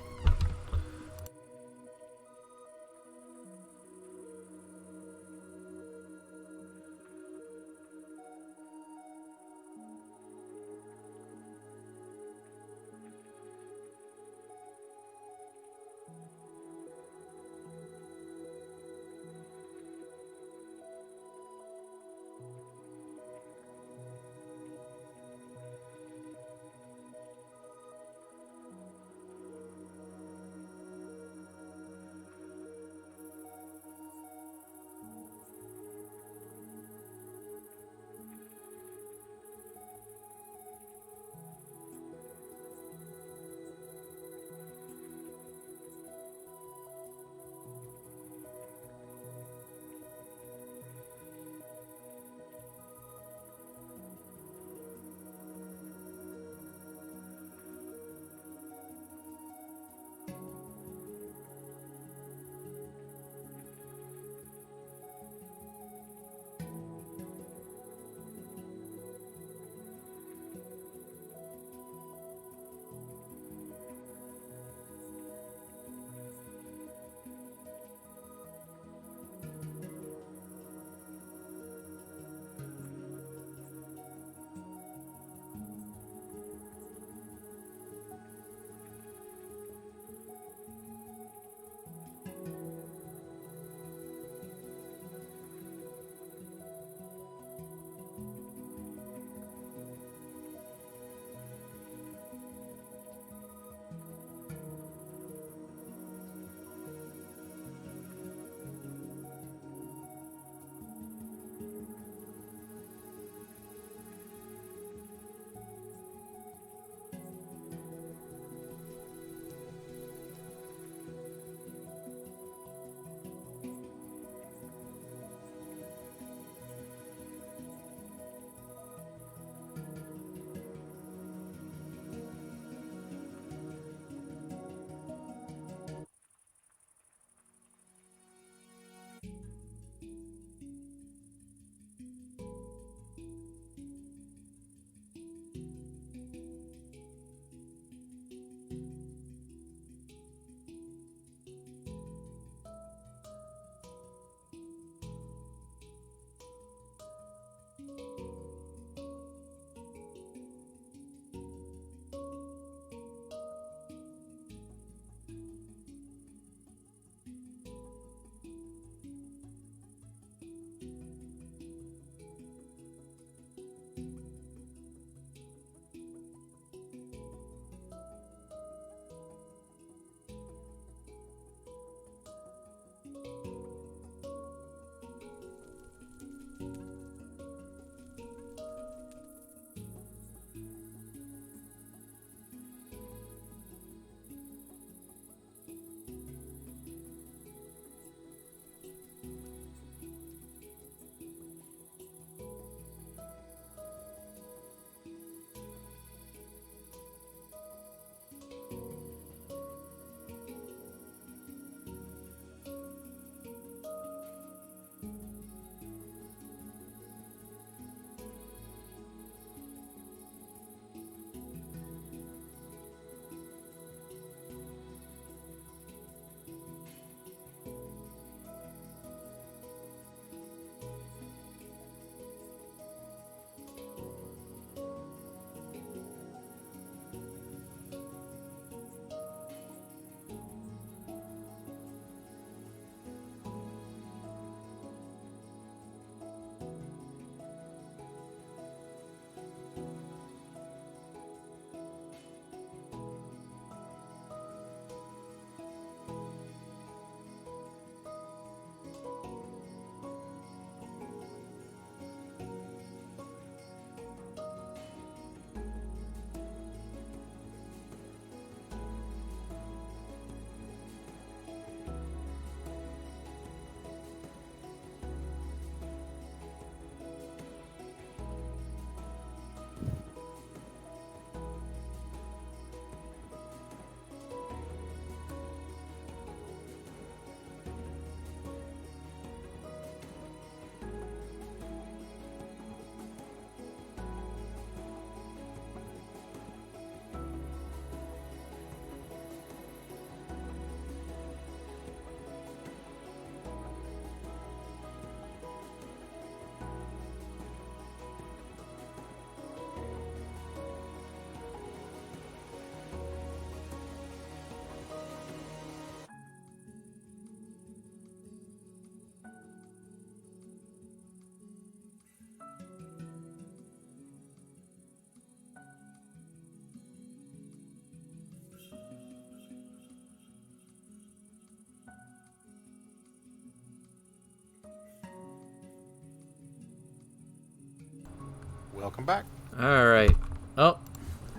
Welcome back. Alright. Oh,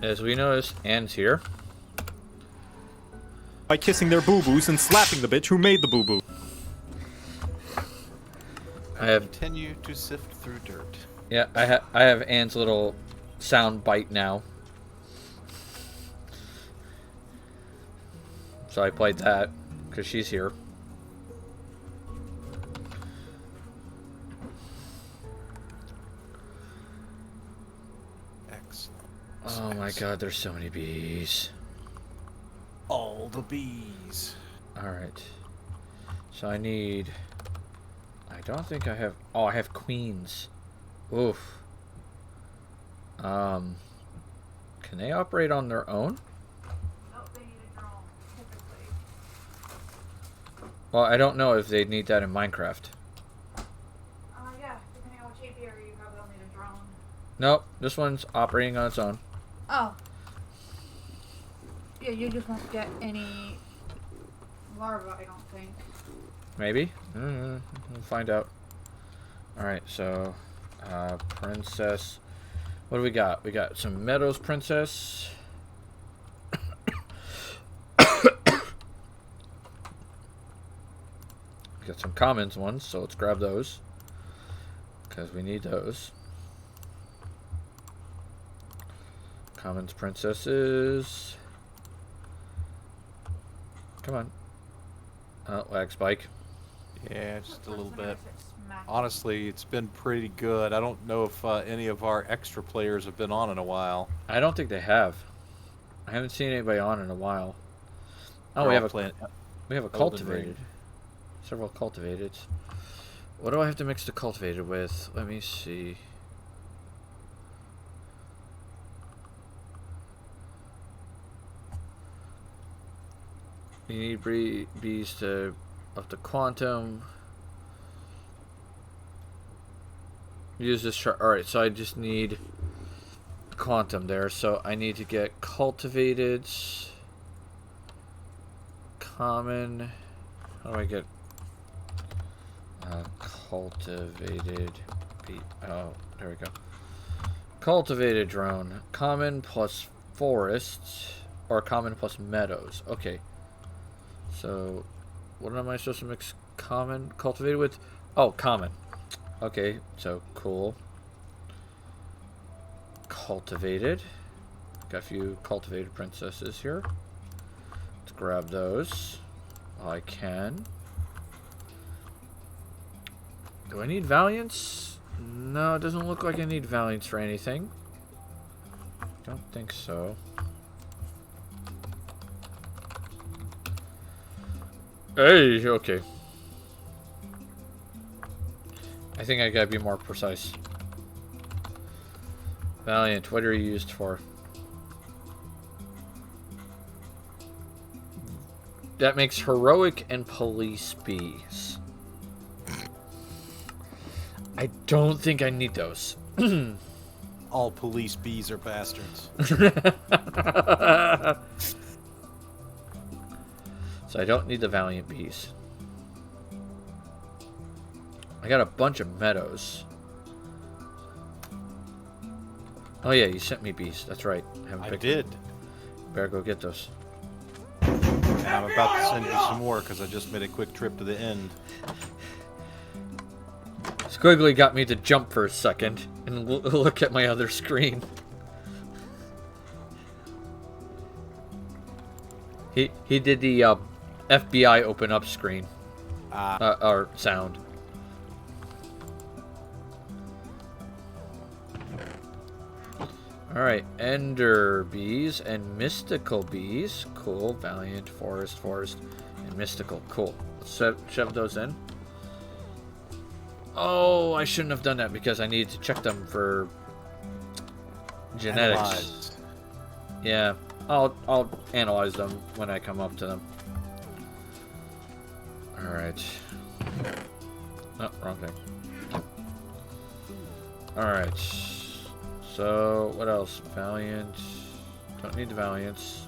as we noticed, Anne's here. By kissing their boo-boos and slapping the bitch who made the boo-boo. I have Continue to sift through dirt. Yeah, I have Anne's little sound bite now. So I played that because she's here. Excellent. Oh my god, there's so many bees. All the bees. Alright. So I need... I don't think I have... Oh, I have queens. Oof. Can they operate on their own? Nope, they need a drone, typically. Well, I don't know if they'd need that in Minecraft. Yeah, depending on which apiary you have, they'll need a drone. Nope, this one's operating on its own. Oh. Yeah, you just won't get any larvae, I don't think. Maybe? We'll find out. Alright, so... princess... What do we got? We got some meadows princess. We got some commons ones, so let's grab those. Because we need those. Commons princesses. Come on. Oh, lag spike. Yeah, just a little Somebody bit. gets smacked. Honestly, it's been pretty good. I don't know if any of our extra players have been on in a while. I don't think they have. I haven't seen anybody on in a while. Oh, They're we all have a playing cultivated. Cultivated. Several cultivated. What do I have to mix the cultivated with? Let me see. You need bees to up the quantum. Use this chart. Alright, so I just need quantum there. So I need to get cultivated. Common. How do I get cultivated bee? Oh, there we go. Cultivated drone. Common plus forests. Or common plus meadows. Okay. So, what am I supposed to mix common, cultivated with? Oh, common. Okay, so cool. Cultivated. Got a few cultivated princesses here. Let's grab those while I can. Do I need Valiance? No, it doesn't look like I need Valiance for anything. Don't think so. Hey, okay. I think I gotta be more precise. Valiant, what are you used for? That makes heroic and police bees. I don't think I need those. All police bees are bastards. So I don't need the Valiant bees. I got a bunch of meadows. Oh yeah, you sent me bees. That's right. Haven't I picked did. them. Better go get those. And I'm about to send you some more because I just made a quick trip to the end. Squiggly got me to jump for a second and look at my other screen. He did the FBI open up screen. Or sound. Alright, Ender bees and mystical bees. Cool. Valiant, forest, and mystical. Cool. Let's shove those in. Oh, I shouldn't have done that because I needed to check them for genetics. Analyze. Yeah, I'll analyze them when I come up to them. Alright. Oh, wrong thing. Alright. So, what else? Valiant. Don't need the Valiants.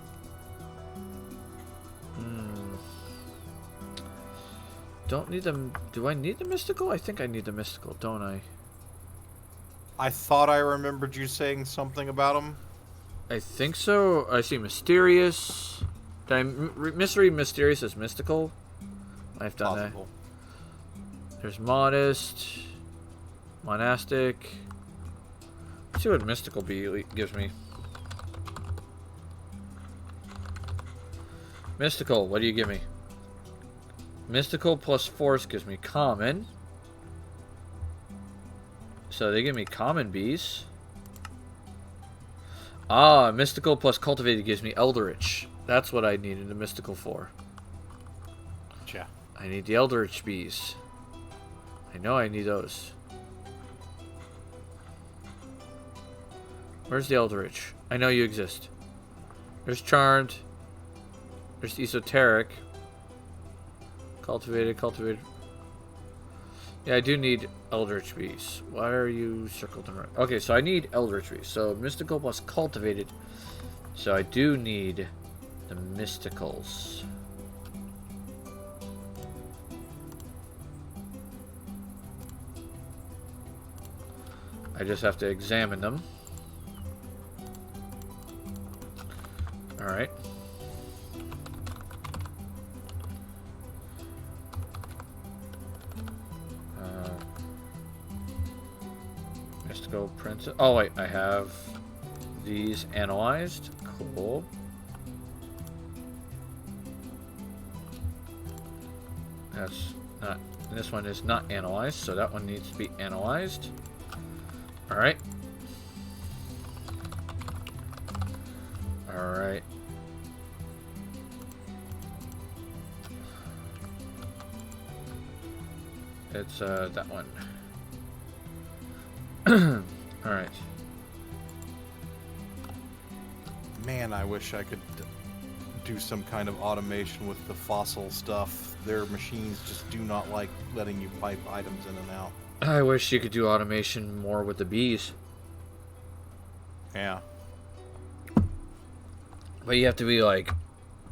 Don't need them. Do I need the mystical? I think I need the mystical, don't I? I thought I remembered you saying something about him. I think so. I see mysterious. Did I misread mysterious as mystical? I've done Possible. that. There's modest, monastic. Let's see what mystical gives me. Mystical, what do you give me? Mystical plus force gives me common. So they give me common bees. Ah, mystical plus cultivated gives me eldritch. That's what I needed the mystical for. Yeah. I need the eldritch bees. I know I need those. Where's the eldritch? I know you exist. There's charmed. There's esoteric. Cultivated. Yeah, I do need eldritch bees. Why are you circled around? Okay, so I need eldritch bees. So mystical plus cultivated. So I do need the mysticals. I just have to examine them. Alright. Mystical princess. Oh wait, I have these analyzed. Cool. That's not. This one is not analyzed, so that one needs to be analyzed. All right. All right. It's that one. All right. Man, I wish I could do some kind of automation with the fossil stuff. Their machines just do not like letting you pipe items in and out. I wish you could do automation more with the bees. Yeah. But you have to be like,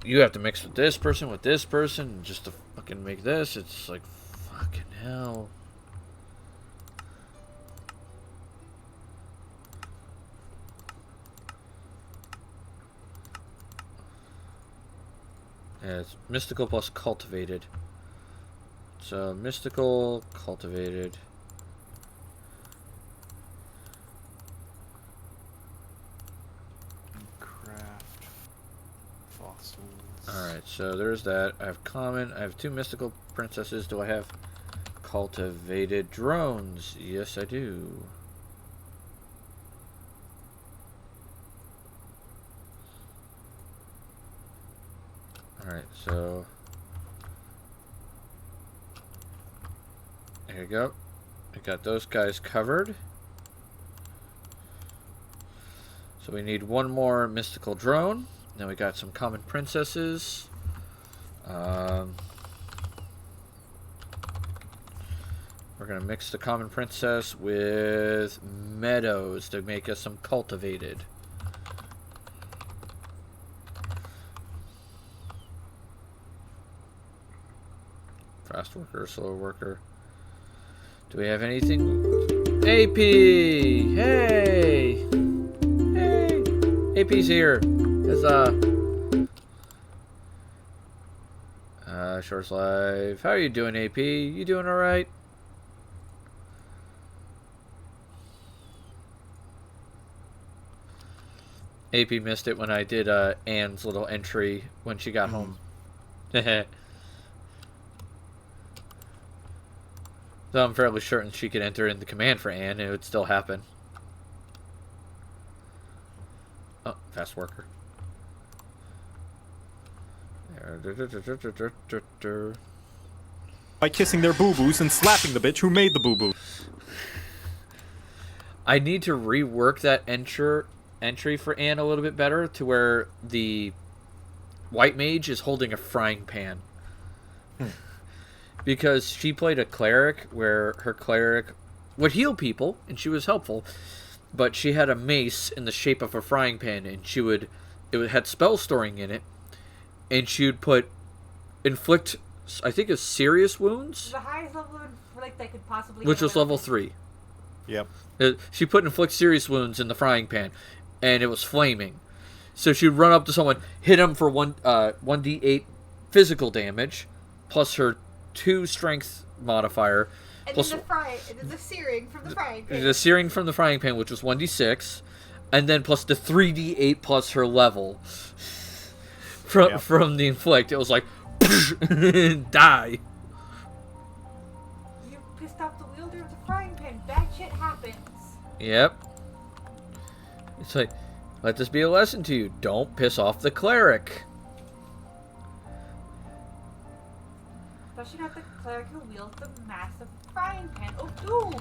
you have to mix with this person just to fucking make this. It's like, fucking hell. Yeah, it's mystical plus cultivated. So mystical, cultivated. Craft fossils. Alright, so there's that. I have common. I have 2 mystical princesses. Do I have cultivated drones? Yes, I do. Alright, so there you go. I got those guys covered. So we need one more mystical drone. Then we got some common princesses. We're going to mix the common princess with meadows to make us some cultivated. Fast worker, slow worker. Do we have anything? AP! Hey! Hey! AP's here. Short's live. How are you doing, AP? You doing alright? AP missed it when I did Anne's little entry when she got home. So I'm fairly certain she could enter in the command for Anne and it would still happen. Oh, fast worker. By kissing their boo-boos and slapping the bitch who made the boo-boo. I need to rework that entry for Anne a little bit better to where the white mage is holding a frying pan. Because she played a cleric where her cleric would heal people and she was helpful, but she had a mace in the shape of a frying pan and it had spell storing in it, and she would inflict, I think, serious wounds, The highest level of like that could possibly. which get was away level with. 3. Yep. She put inflict serious wounds in the frying pan, and it was flaming. So she'd run up to someone, hit him for 1d8 physical damage, plus her 2 strength modifier, And plus then the searing from the frying pan. the searing from the frying pan, which was 1d6, and then plus the 3d8 plus her level from the inflict. It was like, die. You pissed off the wielder of the frying pan. Bad shit happens. Yep. It's like, let this be a lesson to you. Don't piss off the cleric. Especially not the cleric who wields the massive frying pan of doom.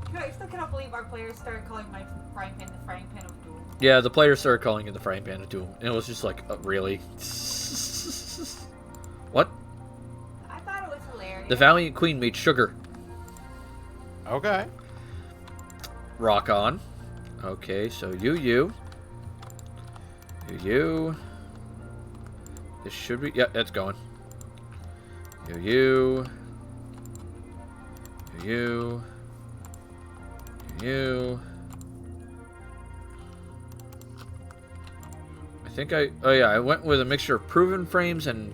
You know, I still cannot believe our players started calling my frying pan the frying pan of doom. Yeah, the players started calling it the frying pan of doom. And it was just like, really? What? I thought it was hilarious. The Valiant Queen made sugar. Okay. Rock on. Okay, so you. This should be... Yeah, that's going. You. I think I went with a mixture of proven frames and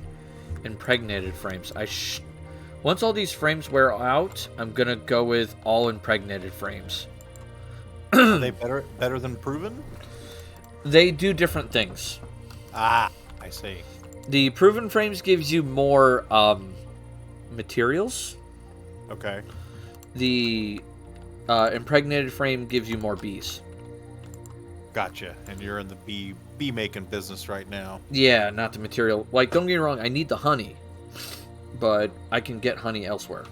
impregnated frames. Once all these frames wear out, I'm gonna go with all impregnated frames. Are they better than proven? They do different things. Ah, I see. The proven frames gives you more materials. Okay. The impregnated frame gives you more bees. Gotcha. And you're in the bee making business right now. Yeah, not the material. Like, don't get me wrong, I need the honey, but I can get honey elsewhere.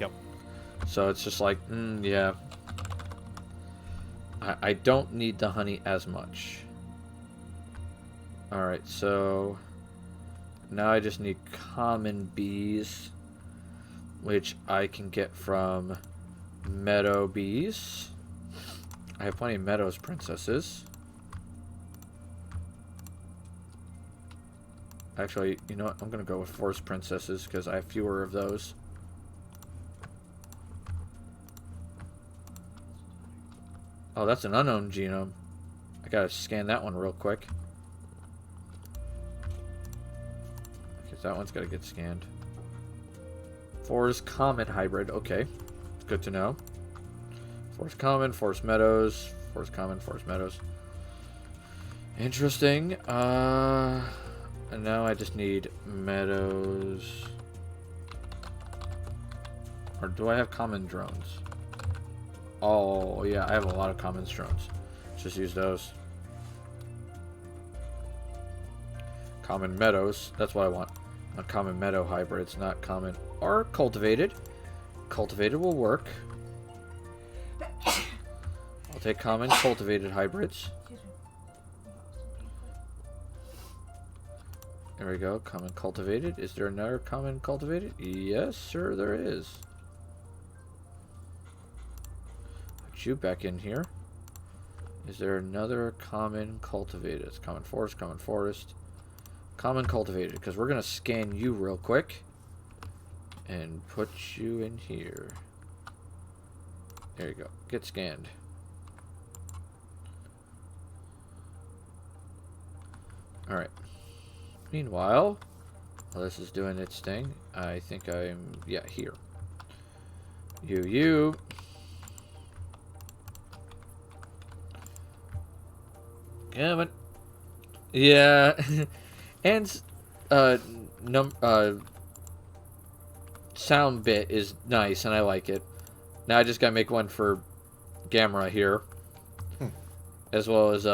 Yep. So it's just like, yeah. I don't need the honey as much. Alright, so now I just need common bees, which I can get from meadow bees. I have plenty of meadows princesses. Actually, you know what? I'm going to go with forest princesses because I have fewer of those. Oh, that's an unknown genome. I gotta scan that one real quick. Because that one's gotta get scanned. Forest Comet hybrid. Okay. Good to know. Forest Common, Forest Meadows. Forest Common, Forest Meadows. Interesting. And now I just need Meadows. Or do I have common drones? Oh, yeah, I have a lot of common drones. Let's just use those. Common meadows. That's what I want. Not common meadow hybrids, not common or cultivated. Cultivated will work. I'll take common cultivated hybrids. There we go. Common cultivated. Is there another common cultivated? Yes, sir, there is. Put you back in here. Is there another common cultivated? It's common forest, common cultivated, because we're going to scan you real quick and put you in here. There you go. Get scanned. Alright. Meanwhile, while this is doing its thing, I think I'm, yeah, here. You. Come on. Yeah. And, sound bit is nice, and I like it. Now I just gotta make one for Gamera here. As well as,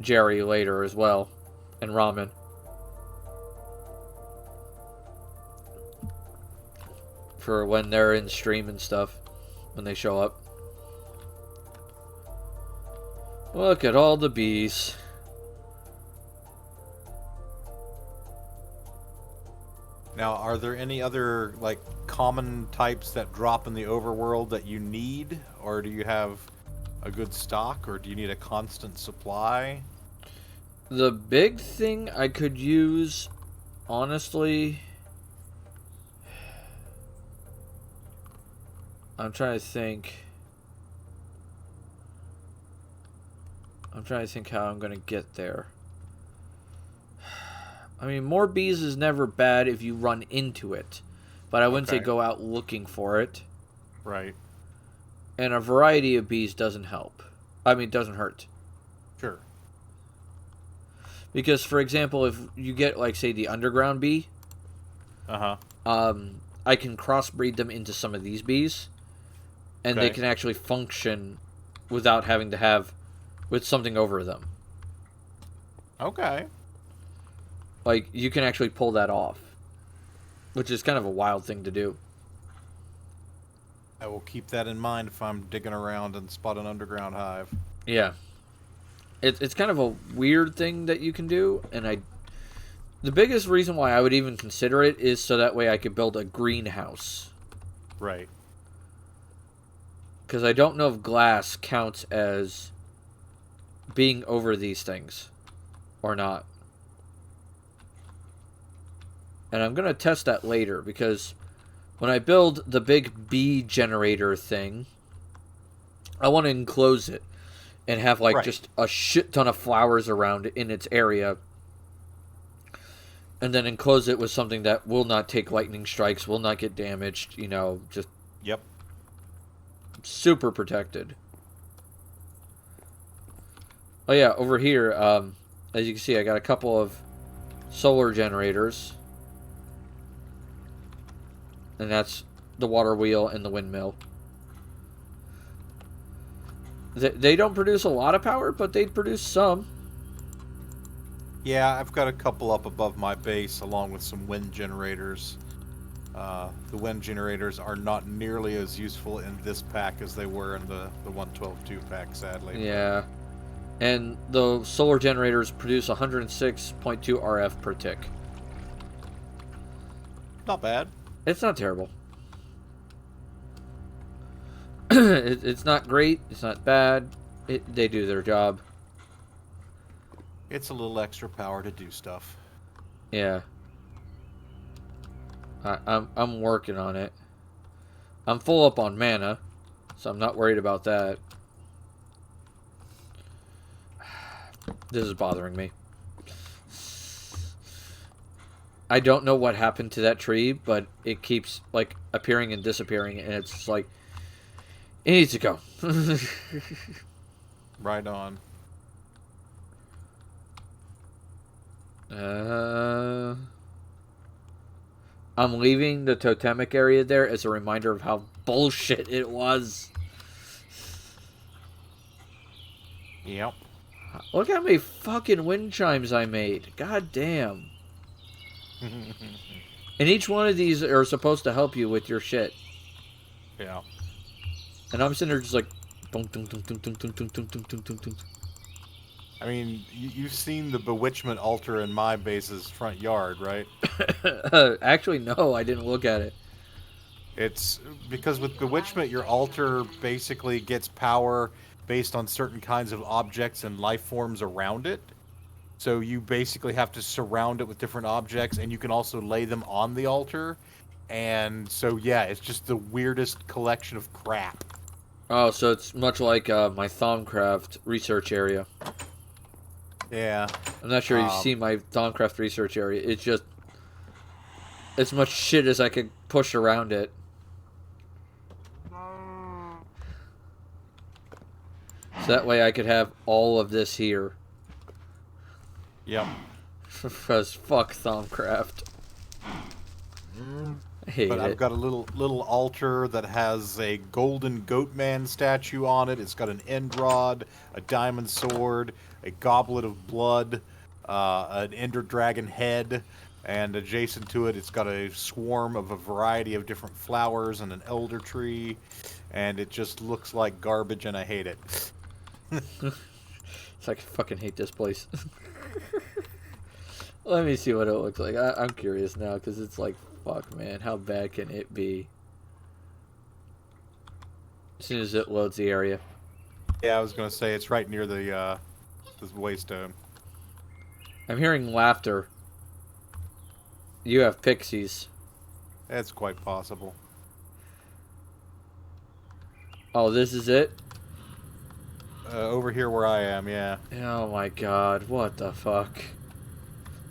Jerry later as well. And Ramen. For when they're in stream and stuff. When they show up. Look at all the bees. Now, are there any other, like, common types that drop in the overworld that you need? Or do you have a good stock? Or do you need a constant supply? The big thing I could use, honestly... I'm trying to think. I'm trying to think how I'm going to get there. I mean, more bees is never bad if you run into it. But I wouldn't say go out looking for it. Right. And a variety of bees doesn't help. I mean, doesn't hurt. Sure. Because, for example, if you get, like, say, the underground bee... I can crossbreed them into some of these bees. And they can actually function without having to have... with something over them. Okay. Like, you can actually pull that off. Which is kind of a wild thing to do. I will keep that in mind if I'm digging around and spot an underground hive. Yeah. It's kind of a weird thing that you can do, and the biggest reason why I would even consider it is so that way I could build a greenhouse. Right. Because I don't know if glass counts as being over these things or not. And I'm going to test that later, because when I build the big bee generator thing, I want to enclose it and have, like, just a shit ton of flowers around in its area. And then enclose it with something that will not take lightning strikes, will not get damaged, you know, just... Yep. Super protected. Oh yeah, over here, as you can see, I got a couple of solar generators. And that's the water wheel and the windmill. They don't produce a lot of power, but they produce some. Yeah, I've got a couple up above my base, along with some wind generators. The wind generators are not nearly as useful in this pack as they were in the 112.2 pack, sadly. Yeah. And the solar generators produce 106.2 RF per tick. Not bad. It's not terrible. It's not great. It's not bad. They do their job. It's a little extra power to do stuff. Yeah. I'm working on it. I'm full up on mana, so I'm not worried about that. This is bothering me. I don't know what happened to that tree, but it keeps, like, appearing and disappearing, and it's just like, it needs to go. Right on. I'm leaving the totemic area there as a reminder of how bullshit it was. Yep. Look how many fucking wind chimes I made. God damn. And each one of these are supposed to help you with your shit. Yeah. And I'm sitting there just like... Dunk, dunk, dunk, dunk, dunk, dunk, dunk, dunk, dunk, dunk, dunk, dunk. I mean, you've seen the bewitchment altar in my base's front yard, right? Actually, no, I didn't look at it. It's because with bewitchment, your altar basically gets power based on certain kinds of objects and life forms around it. So you basically have to surround it with different objects, and you can also lay them on the altar. And so, yeah, it's just the weirdest collection of crap. Oh, so it's much like my Thaumcraft research area. Yeah. I'm not sure you've seen my Thaumcraft research area. It's just... as much shit as I could push around it. So that way I could have all of this here. Yep. Because fuck Thaumcraft. I hate But it. I've got a little altar that has a golden goatman statue on it. It's got an end rod, a diamond sword, a goblet of blood, an ender dragon head, and adjacent to it, it's got a swarm of a variety of different flowers and an elder tree, and it just looks like garbage, and I hate it. It's like, I fucking hate this place. Let me see what it looks like. I'm curious now, because it's like, fuck, man, how bad can it be? As soon as it loads the area. Yeah, I was going to say, it's right near the waystone. I'm hearing laughter. You have pixies. That's quite possible. Oh, this is it? Over here where I am, yeah. Oh my god, what the fuck?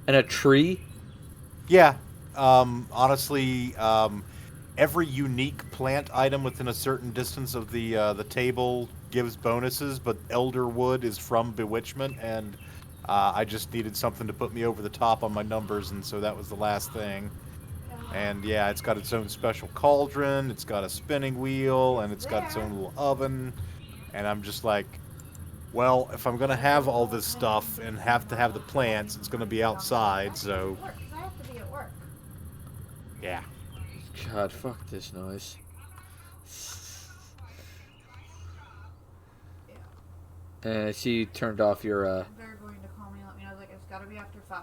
And a tree? Yeah. Honestly, every unique plant item within a certain distance of the table gives bonuses, but elder wood is from bewitchment, and I just needed something to put me over the top on my numbers, and so that was the last thing. And yeah, it's got its own special cauldron, it's got a spinning wheel, and it's got its own little oven. And I'm just like, well, if I'm gonna have all this stuff and have to have the plants, it's gonna be outside, so I have to be at work. yeah. God, fuck this noise. Yeah. And I see you turned off your, They're going to call me and let me know, like, it's gotta be after 5.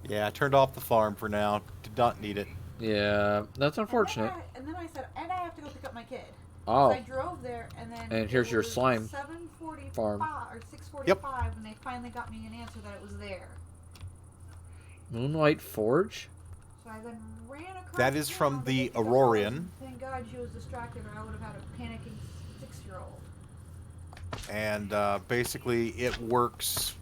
Yeah, I turned off the farm for now. Did not need it. Yeah, that's unfortunate. And then I said, and I have to go pick up my kid. Oh. So I drove there, and then. And here's it your was slime 7:45 farm. or 6:45 when they finally got me an answer that it was there. Moonlight Forge? So I then ran across. That is from town to the get to Aurorian. Thank God she was distracted, or I would have had a panicking 6-year-old. And basically it works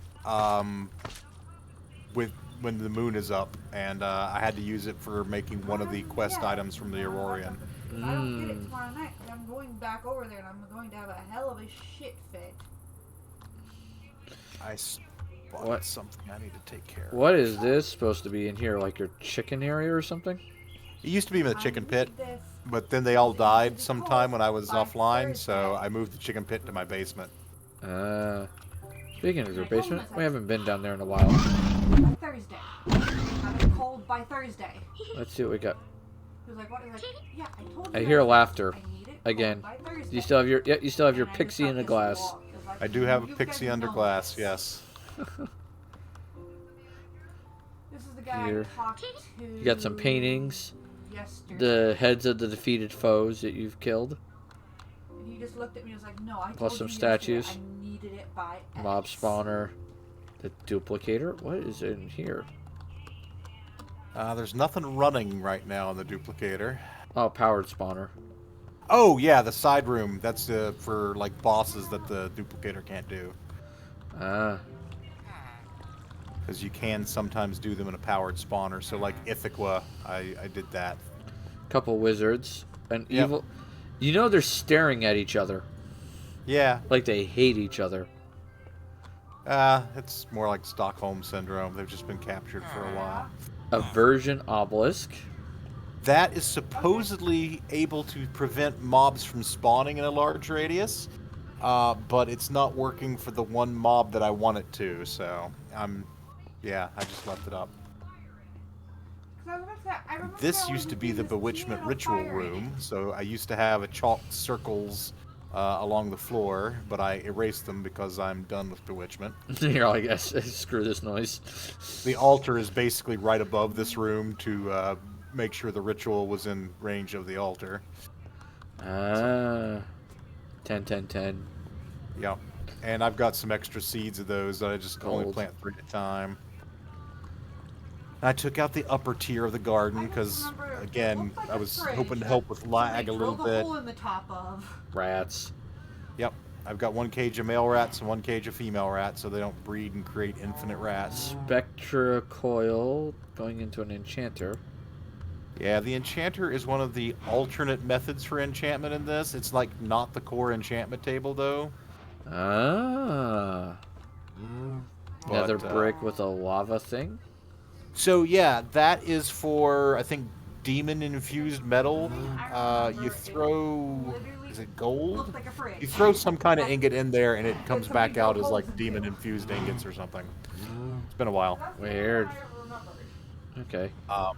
with when the moon is up, and I had to use it for making one of the quest items from the Aurorian. If I don't get it tomorrow night, I'm going back over there, and I'm going to have a hell of a shit fit. I spotted What? something I need to take care of. What is this supposed to be in here? Like your chicken area or something? It used to be in the chicken I pit, need this. but then they all died sometime when I was offline, so I moved the chicken pit to my basement. Speaking of your basement, we haven't been down there in a while. By Thursday. Have it cold by Thursday. Let's see what we got. He was like, what? He was like, yeah, I told you. I hear guys laughter. I need it Again. cold by Thursday. You still have your you still have your And I just pixie got in a this glass. walk. He was like, I do have a "You pixie guys under know glass, this." yes. This is the guy Here. I talked to. You got some paintings, Yesterday. the heads of the defeated foes that you've killed, And he just looked at me and was like, no, I Plus told some you yesterday statues. I needed it by mob X." spawner, the duplicator. What is in here? There's nothing running right now in the duplicator. Oh, powered spawner. Oh yeah, the side room. That's for like bosses that the duplicator can't do, Ah, because you can sometimes do them in a powered spawner. So like Ithaca, I did that. couple wizards, an Yep. evil. You know they're staring at each other Yeah, like they hate each other. it's more like Stockholm syndrome. They've just been captured for a while. Aversion obelisk. That is supposedly able to prevent mobs from spawning in a large radius, but it's not working for the one mob that I want it to. So I just left it up. 'Cause I was about to say, I remember This how used when to you be do the this, you bewitchment had a ritual fire in it. room, so I used to have a chalk circles along the floor, but I erased them because I'm done with bewitchment. You're like, yes, screw this noise. The altar is basically right above this room to make sure the ritual was in range of the altar. Ah, 10, 10, 10. Yeah, and I've got some extra seeds of those that I just only Gold. plant 3 at a time. I took out the upper tier of the garden I just because, remember it again, looked like I a was fridge hoping to that help with lag a somebody little drilled bit. hole in the top of. Rats. Yep, I've got 1 cage of male rats and 1 cage of female rats, so they don't breed and create infinite rats. Spectra coil going into an enchanter. Yeah, the enchanter is one of the alternate methods for enchantment in this. It's like not the core enchantment table, though. Ah. Nether But, brick with a lava thing. So yeah, that is for, I think, demon-infused metal. You throw, is it gold? Looked like a fridge. You throw some kind of ingot in there, and it comes somebody back out drilled as like holes into. demon-infused ingots or something. It's been a while. That's the Weird. one I remembered. Okay. Um,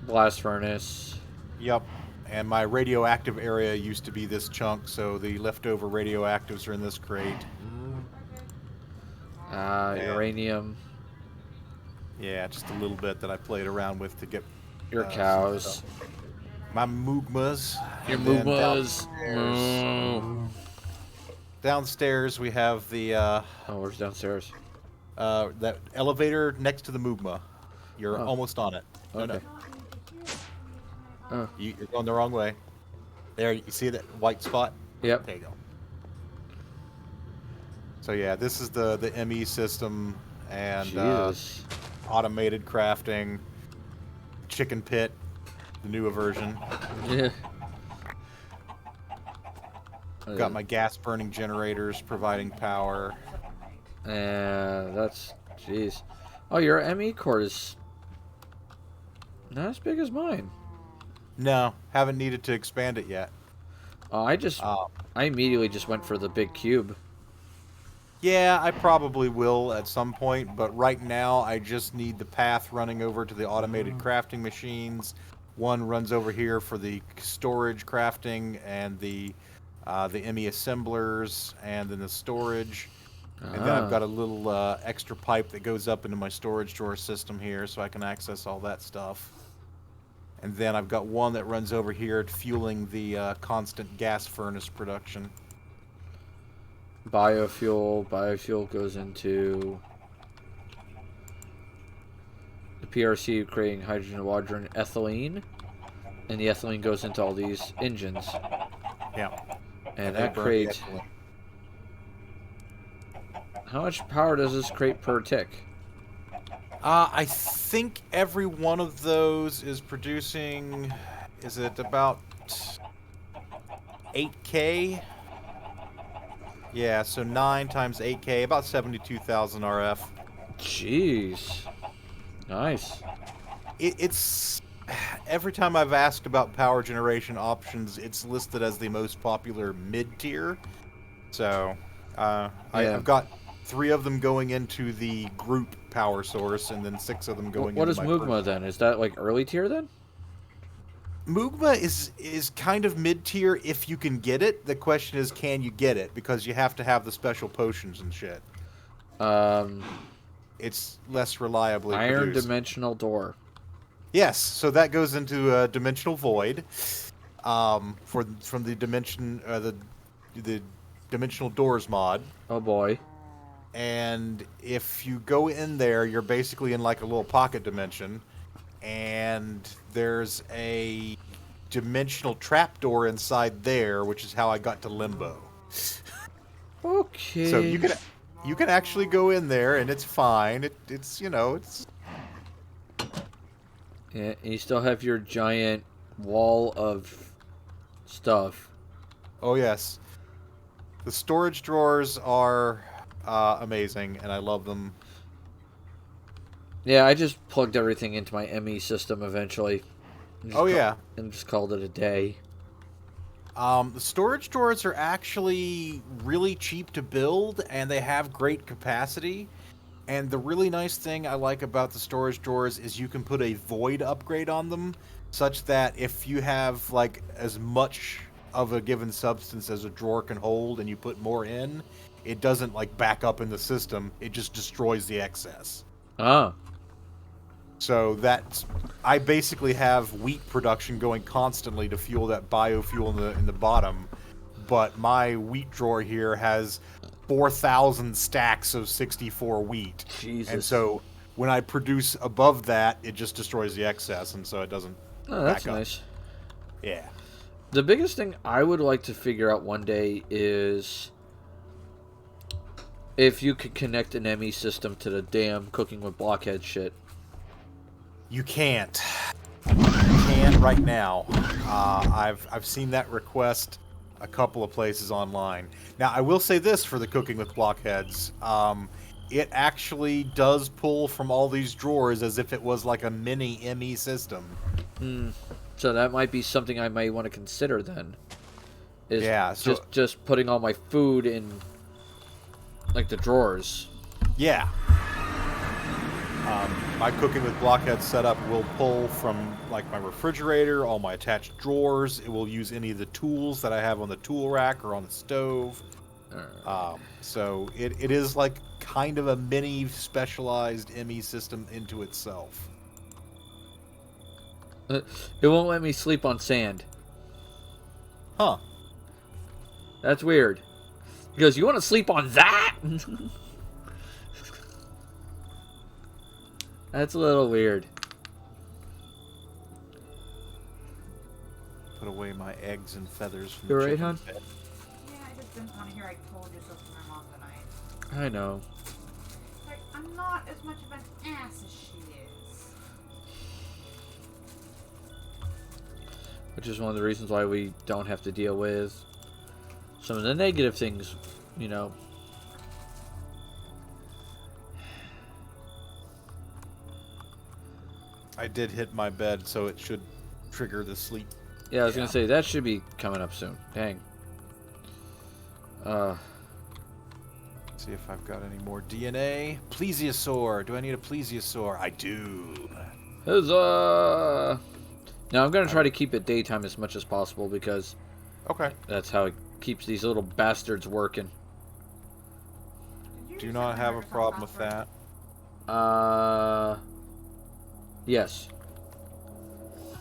Blast furnace. Yep. And my radioactive area used to be this chunk, so the leftover radioactives are in this crate. Yeah. Uranium. Yeah, just a little bit that I played around with to get Your some cows. stuff. My mugmas. Your And then moobas. Downstairs we have the Oh, where's downstairs? that elevator next to the mugma. You're Oh. almost on it. No, Okay. no. You're going the wrong way. There, you see that white spot? Yep. There you go. So yeah, this is the ME system and Jesus. automated crafting, chicken pit, the newer version. Yeah. Got my gas burning generators providing power. That's... Jeez. Oh, your ME core is not as big as mine. No, haven't needed to expand it yet. I immediately just went for the big cube. Yeah, I probably will at some point, but right now I just need the path running over to the automated crafting machines. One runs over here for the storage crafting and the ME assemblers, and then the storage. And then I've got a little extra pipe that goes up into my storage drawer system here so I can access all that stuff. And then I've got one that runs over here fueling the constant gas furnace production. Biofuel goes into the PRC, creating hydrogen, water, and ethylene. And the ethylene goes into all these engines. Yeah. And they that burn the creates... ethylene. How much power does this create per tick? I think every one of those is producing... Is it about 8K? Yeah, so 9 times 8K, about 72,000 RF. Jeez. Nice. It's... Every time I've asked about power generation options, it's listed as the most popular mid-tier. So, I've got 3 of them going into the group power source, and then 6 of them going What into is my Mugma personal. then? Is that like early tier then? Mugma is kind of mid-tier if you can get it. The question is, can you get it? Because you have to have the special potions and shit. It's less reliably Iron produced. dimensional door. Yes, so that goes into Dimensional Void, from the dimension, the Dimensional Doors mod. Oh boy. And if you go in there, you're basically in like a little pocket dimension, and there's a dimensional trapdoor inside there, which is how I got to Limbo. Okay. So you can actually go in there, and it's fine. It's Yeah, and you still have your giant wall of stuff. Oh yes, the storage drawers are amazing, and I love them. Yeah, I just plugged everything into my ME system eventually. And just called it a day. The storage drawers are actually really cheap to build, and they have great capacity. And the really nice thing I like about the storage drawers is you can put a void upgrade on them, such that if you have like as much of a given substance as a drawer can hold and you put more in, it doesn't like back up in the system, it just destroys the excess. Ah. So I basically have wheat production going constantly to fuel that biofuel in the bottom, but my wheat drawer here has 4,000 stacks of 64 wheat. Jesus. And so when I produce above that, it just destroys the excess, and so it doesn't That's back up. nice. Yeah. The biggest thing I would like to figure out one day is if you could connect an ME system to the damn cooking with blockhead shit. You can't. You can't right now. I've seen that request a couple of places online. Now, I will say this for the cooking with blockheads. It actually does pull from all these drawers as if it was like a mini ME system. So that might be something I may want to consider then. Is Yeah, so- just putting all my food in like the drawers. Yeah. My cooking with blockhead setup will pull from like my refrigerator, all my attached drawers. It will use any of the tools that I have on the tool rack or on the stove. So it is like kind of a mini specialized ME system into itself. It won't let me sleep on sand. Huh. That's weird. He goes, "You want to sleep on that?" That's a little weird. put away my eggs and feathers from You the alright, chicken hon? bed. Yeah, I just didn't want to hear I told you so to my mom tonight. I know. Like, I'm not as much of an ass as she is. Which is one of the reasons why we don't have to deal with some of the negative things, you know. I did hit my bed, so it should trigger the sleep. Yeah, I was gonna say that should be coming up soon. Dang. See if I've got any more DNA. Plesiosaur. Do I need a plesiosaur? I do. Huzzah! Now I'm gonna try to keep it daytime as much as possible because Okay. that's how it keeps these little bastards working. Did you Do just not send me have a Microsoft problem with password? that. Yes.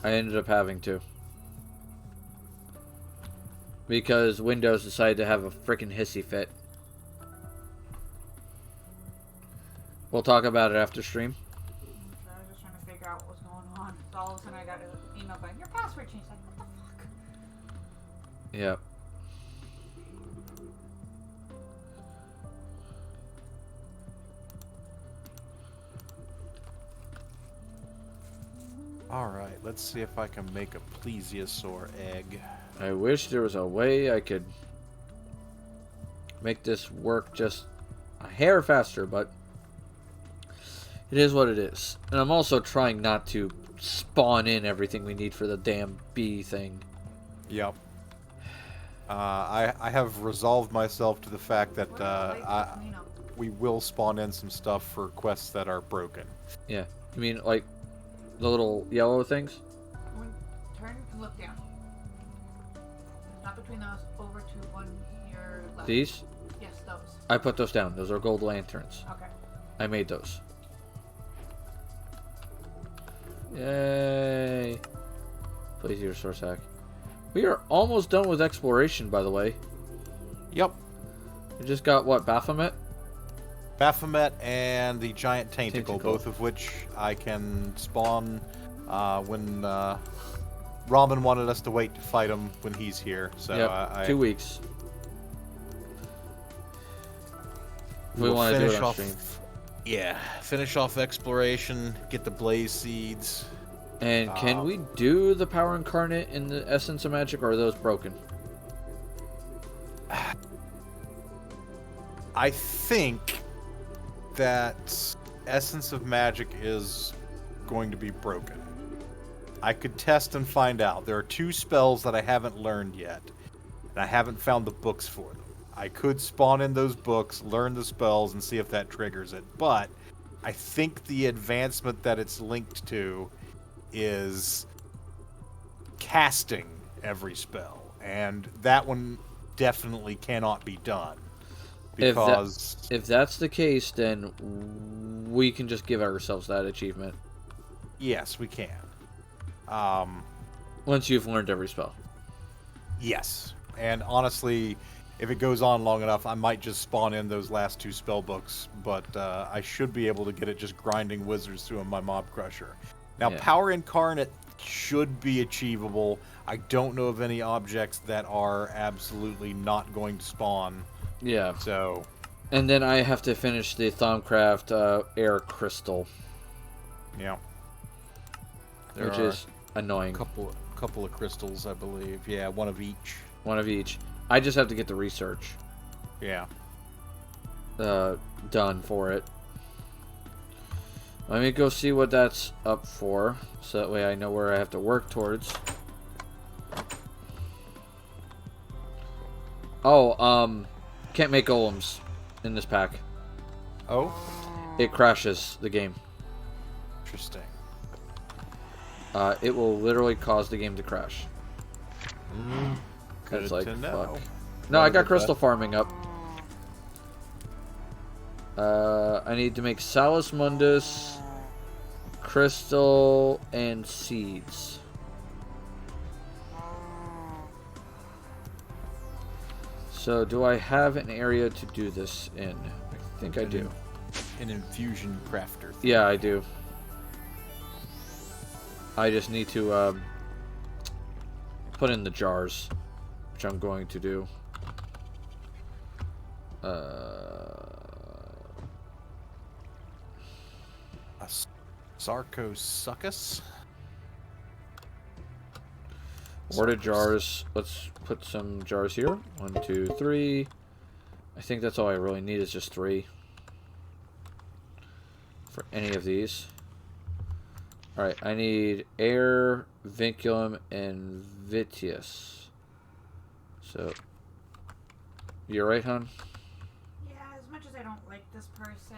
I ended up having to. Because Windows decided to have a frickin' hissy fit. We'll talk about it after stream. So I was just trying to figure out what was going on. So all of a sudden I got an email going, your password changed. Like, what the fuck? Yeah. Alright, let's see if I can make a plesiosaur egg. I wish there was a way I could make this work just a hair faster, but it is what it is. And I'm also trying not to spawn in everything we need for the damn bee thing. Yep. I have resolved myself to the fact that What are the lights? You know. we will spawn in some stuff for quests that are broken. Yeah. You mean like the little yellow things? Turn and look down. Not between those, over to one your left. These? Yes, those. I put those down. Those are gold lanterns. Okay. I made those. Yay. Please use source hack. We are almost done with exploration, by the way. Yep. We just got, what, Baphomet? Baphomet and the giant tentacle, Tentacle. both of which I can spawn when Robin wanted us to wait to fight him when he's here. So Yep, 2 weeks. If we we'll want to do finish it on off. stream. Yeah, finish off exploration, get the blaze seeds. And can we do the power incarnate in the essence of magic, or are those broken? I think that essence of magic is going to be broken. I could test and find out. There are 2 spells that I haven't learned yet, and I haven't found the books for them. I could spawn in those books, learn the spells, and see if that triggers it. But I think the advancement that it's linked to is casting every spell, and that one definitely cannot be done. Because If that's the case, then we can just give ourselves that achievement. yes, we can. Once you've learned every spell. Yes, and honestly, if it goes on long enough, I might just spawn in those last 2 spell books, but I should be able to get it just grinding wizards through my mob crusher. Now, Yeah. power incarnate should be achievable. I don't know of any objects that are absolutely not going to spawn. Yeah. So, And then I have to finish the Thaumcraft air crystal, yeah. which is annoying. Couple of crystals, I believe. Yeah, one of each. One of each. I just have to get the research Yeah. done for it. Let me go see what that's up for, so that way I know where I have to work towards. Oh, can't make golems in this pack. Oh, It crashes the game. interesting. It will literally cause the game to crash. Good It's like, to know. fuck. No, I got crystal farming up. I need to make Salus Mundus, crystal, and seeds. So, do I have an area to do this in? I think I do. An infusion crafter. Yeah, I do. I just need to put in the jars, which I'm going to do. Sarcosuchus? Order jars. Let's put some jars here. 1, 2, 3. I think that's all I really need is just 3. For any of these. Alright, I need air, vinculum, and vitius. So, you're right, hon? Yeah, as much as I don't like this person,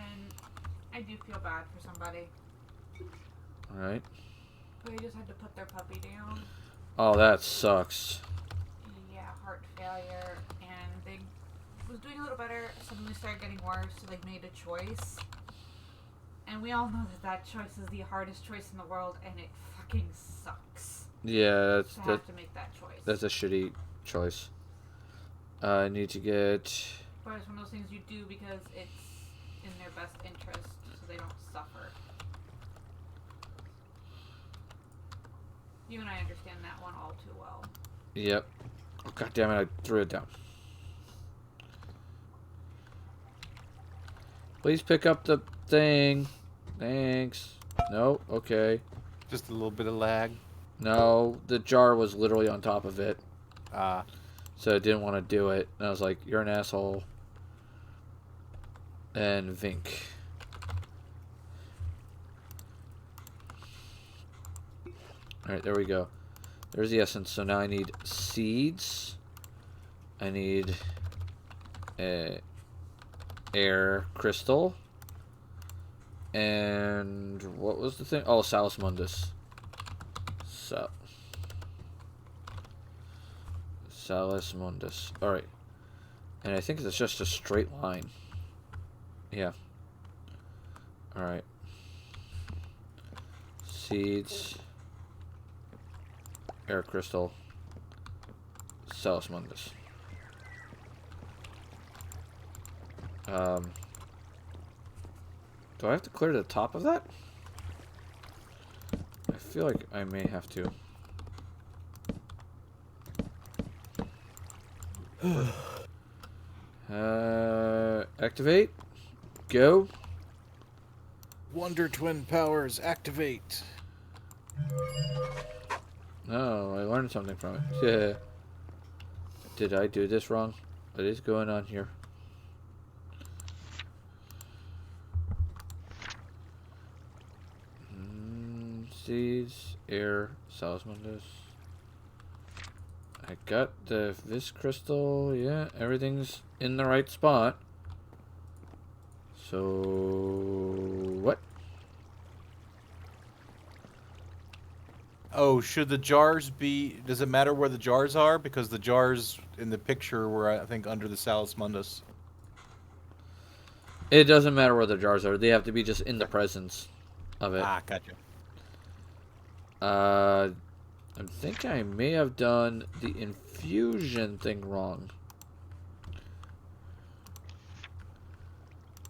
I do feel bad for somebody. Alright. They just had to put their puppy down. Oh, that sucks. Yeah, heart failure, and they was doing a little better, suddenly started getting worse, so they made a choice. And we all know that that choice is the hardest choice in the world, and it fucking sucks. Yeah, To have to make that choice. that's a shitty choice. I need to get... But it's one of those things you do because it's in their best interest, so they don't suffer. You and I understand that one all too well. Yep. Oh, God damn it, I threw it down. Please pick up the thing. Thanks. No, okay. Just a little bit of lag. No, the jar was literally on top of it. Ah. So I didn't want to do it. And I was like, you're an asshole. And Vink. Alright, there we go. There's the essence. So now I need seeds. I need air crystal. And what was the thing? Oh, Salus Mundus. So Salus Mundus. Alright. And I think it's just a straight line. Yeah. Alright. Seeds. Air crystal. Salus Mundus. Do I have to clear the top of that? I feel like I may have to. Activate. Go. Wonder Twin powers activate. Oh, I learned something from it. Yeah. Did I do this wrong? What is going on here? Seeds, air, Salus Mundus. I got the Vis crystal. Yeah, everything's in the right spot. So what? Oh, should the jars be... Does it matter where the jars are? Because the jars in the picture were, I think, under the Salus Mundus. It doesn't matter where the jars are. They have to be just in the presence of it. Ah, gotcha. I think I may have done the infusion thing wrong.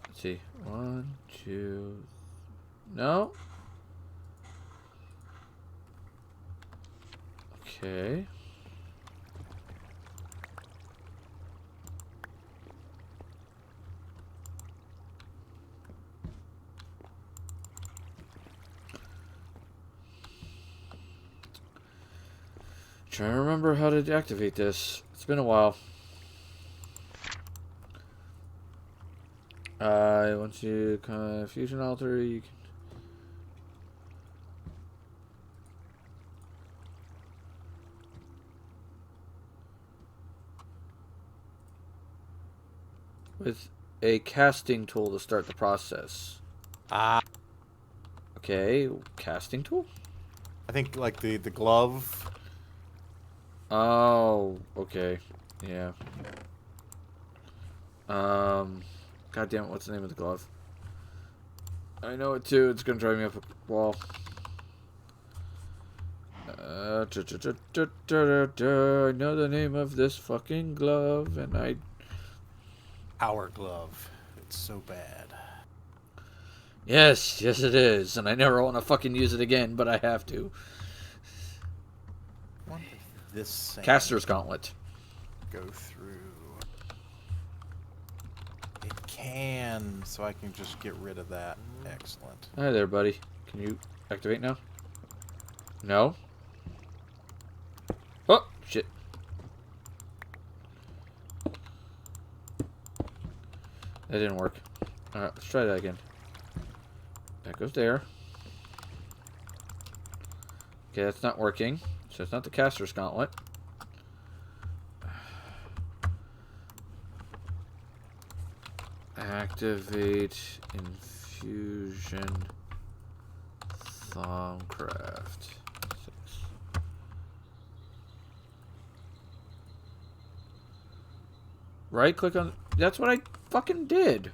Let's see. 1, 2... No? Okay. Trying to remember how to activate this. It's been a while. Once you fusion alter, you can. With a casting tool to start the process. Ah. Okay, casting tool? I think, like, the glove... Oh, okay. Yeah. God damn it, what's the name of the glove? I know it too, it's gonna drive me up a wall. I know the name of this fucking glove, and I... Power glove. It's so bad. Yes, yes it is, and I never want to fucking use it again, but I have to. this same Caster's Gauntlet. go through? It can, so I can just get rid of that. Excellent. Hi there, buddy. Can you activate now? No? Oh, shit. That didn't work. Alright, let's try that again. That goes there. Okay, that's not working. So it's not the Caster's Gauntlet. Activate Infusion Thaumcraft. 6. Right click on. That's what I fucking did.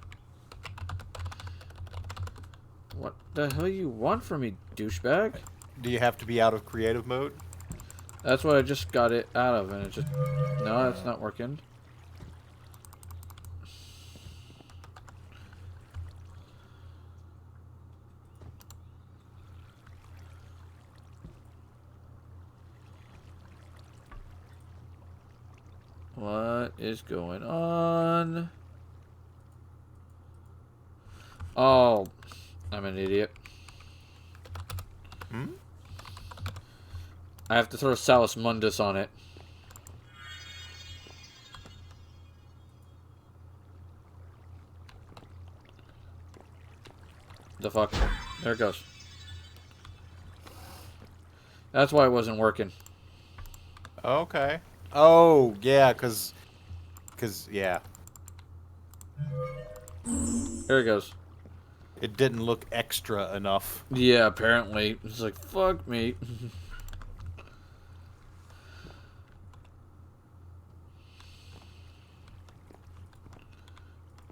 What the hell you want from me, douchebag? Do you have to be out of creative mode? That's what I just got it out of, and it just. No, that's not working. What is going on? Oh, I'm an idiot. Hmm? I have to throw Salus Mundus on it. The fuck? There it goes. That's why it wasn't working. Okay. Oh, yeah, cause yeah, There it goes. it didn't look extra enough. Yeah, apparently. It's like, fuck me.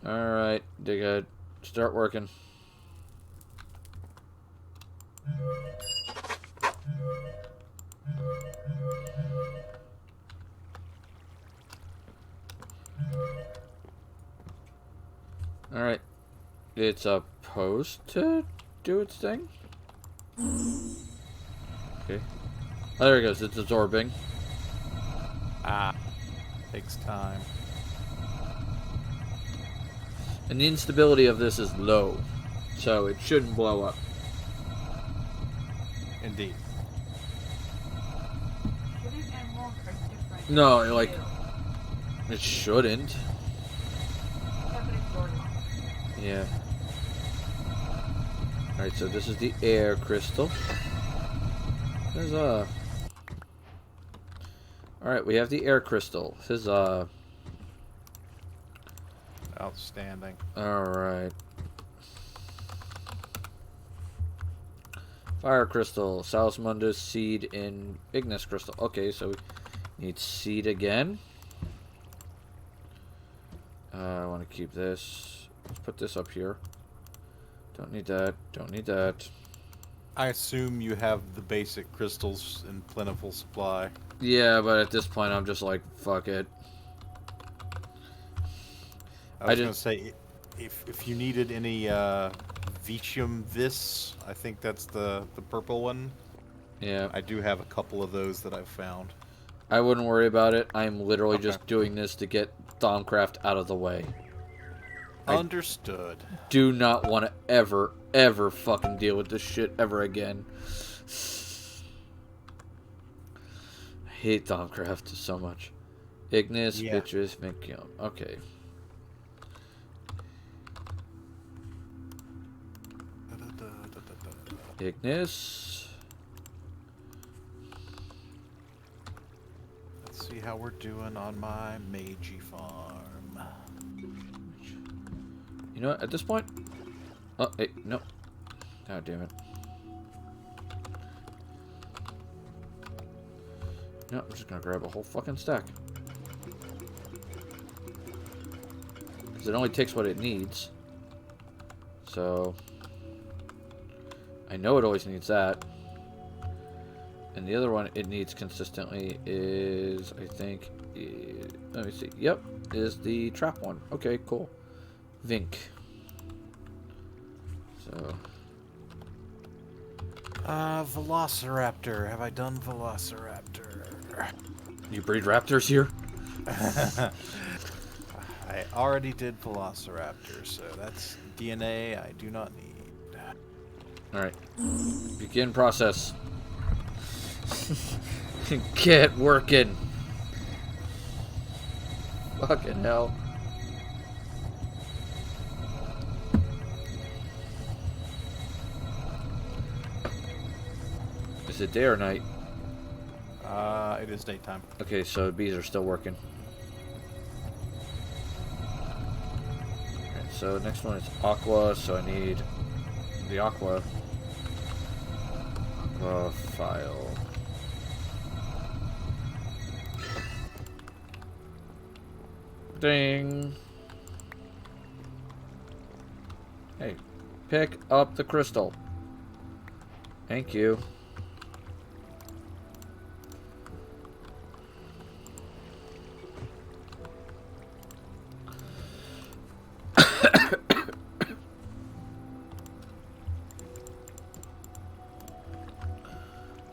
Alright, Dighead. Start working. Alright. It's supposed to do its thing? Okay. Oh, there it goes. It's absorbing. Ah, takes time. And the instability of this is low. So it shouldn't blow up. Indeed. Shouldn't and won't are different. No, like, Ew. it shouldn't. Yeah, but it's your luck. Yeah. Alright, so this is the air crystal. Huzzah. Alright, we have the air crystal. Huzzah. Outstanding. Alright. Fire crystal, Salus Mundus, seed, and Ignis crystal. Okay, so we need seed again. I want to keep this. Let's put this up here. Don't need that. Don't need that. I assume you have the basic crystals in plentiful supply. Yeah, but at this point, I'm just like, fuck it. I was going to say, if you needed any Vitium Vis, I think that's the purple one. Yeah. I do have a couple of those that I've found. I wouldn't worry about it. I'm literally Okay. just doing this to get Thaumcraft out of the way. Understood. Do not want to ever fucking deal with this shit ever again. I hate Thaumcraft so much. Ignis, Yeah. Beatrice, Mikium. Okay. Ignis. Let's see how we're doing on my Meiji farm. You know what? At this point... Oh, hey, no. God damn it. No, I'm just gonna grab a whole fucking stack. Because it only takes what it needs. So... I know it always needs that. And the other one it needs consistently is, I think... let me see. Yep, is the trap one. Okay, cool. Vink. So... Velociraptor. Have I done Velociraptor? You breed raptors here? I already did Velociraptor, so that's DNA I do not need. Alright. Begin process. Get working. Fucking hell. Is it day or night? It is daytime. Okay, so bees are still working. Alright, so next one is aqua, so I need the aqua file. Ding. Hey, pick up the crystal. Thank you.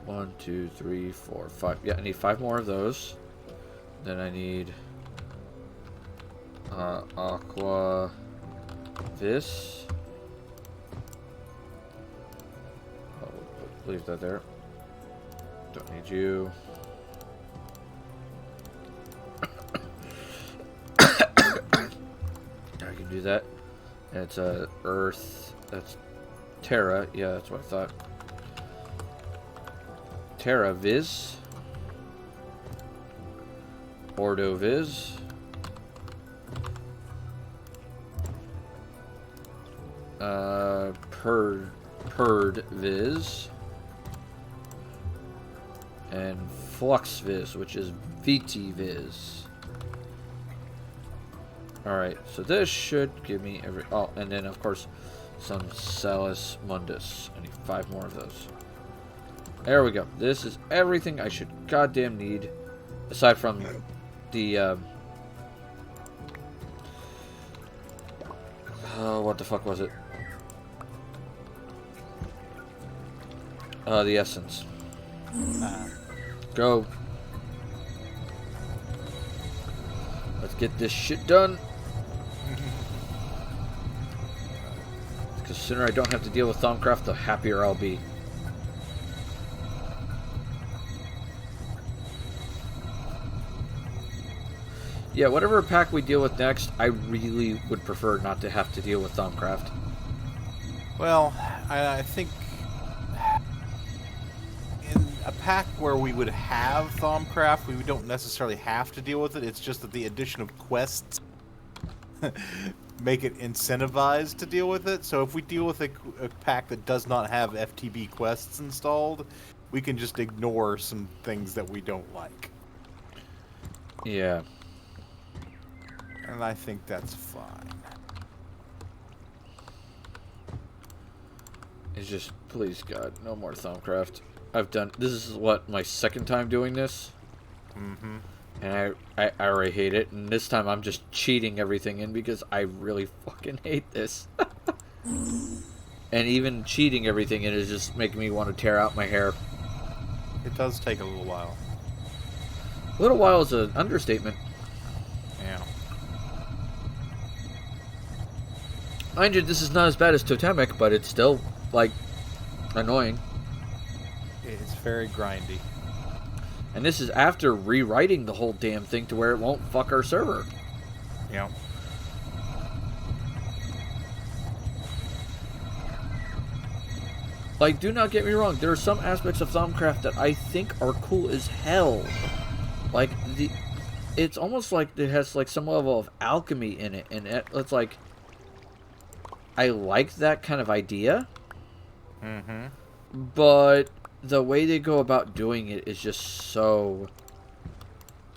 One, two, three, four, five. Yeah, I need 5 more of those. Then I need aqua this. Leave that there. Don't need you. I can do that. And it's Earth. That's Terra. Yeah, that's what I thought. Terra Viz. Ordo Viz. Purd Viz. And Flux Viz, which is VT Viz. Alright, so this should give me every... Oh, and then, of course, some Salus Mundus. I need 5 more of those. There we go. This is everything I should goddamn need. Aside from the... what the fuck was it? The essence. Go. Let's get this shit done. Because the sooner I don't have to deal with Thaumcraft, the happier I'll be. Yeah, whatever pack we deal with next, I really would prefer not to have to deal with Thaumcraft. Well, I think in a pack where we would have Thaumcraft, we don't necessarily have to deal with it. It's just that the addition of quests make it incentivized to deal with it. So if we deal with a pack that does not have FTB quests installed, we can just ignore some things that we don't like. Yeah. And I think that's fine. It's just, please God, no more Thaumcraft. I've done, this is what, my 2nd time doing this? Mm-hmm. And I already hate it, and this time I'm just cheating everything in because I really fucking hate this. And even cheating everything in is just making me want to tear out my hair. It does take a little while. A little while is an understatement. Yeah. Mind you, this is not as bad as Totemic, but it's still, like, annoying. It's very grindy. And this is after rewriting the whole damn thing to where it won't fuck our server. Yeah. Like, do not get me wrong, there are some aspects of Thaumcraft that I think are cool as hell. Like, it's almost like it has, like, some level of alchemy in it, and it's like... I like that kind of idea. Mm-hmm. But the way they go about doing it is just so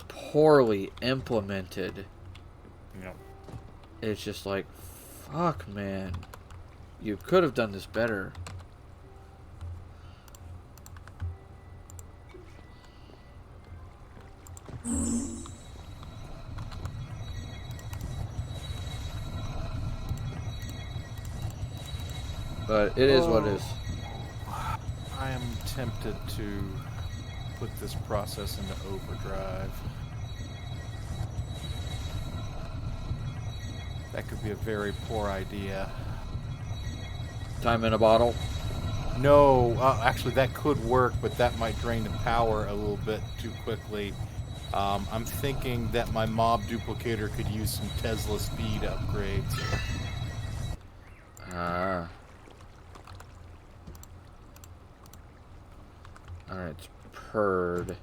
poorly implemented. Yep. It's just like, fuck, man. You could have done this better. But it is what it is. I am tempted to put this process into overdrive. That could be a very poor idea. Time in a bottle. No, actually that could work, but that might drain the power a little bit too quickly. I'm thinking that my mob duplicator could use some Tesla speed upgrades. Ah. Alright, it's purred.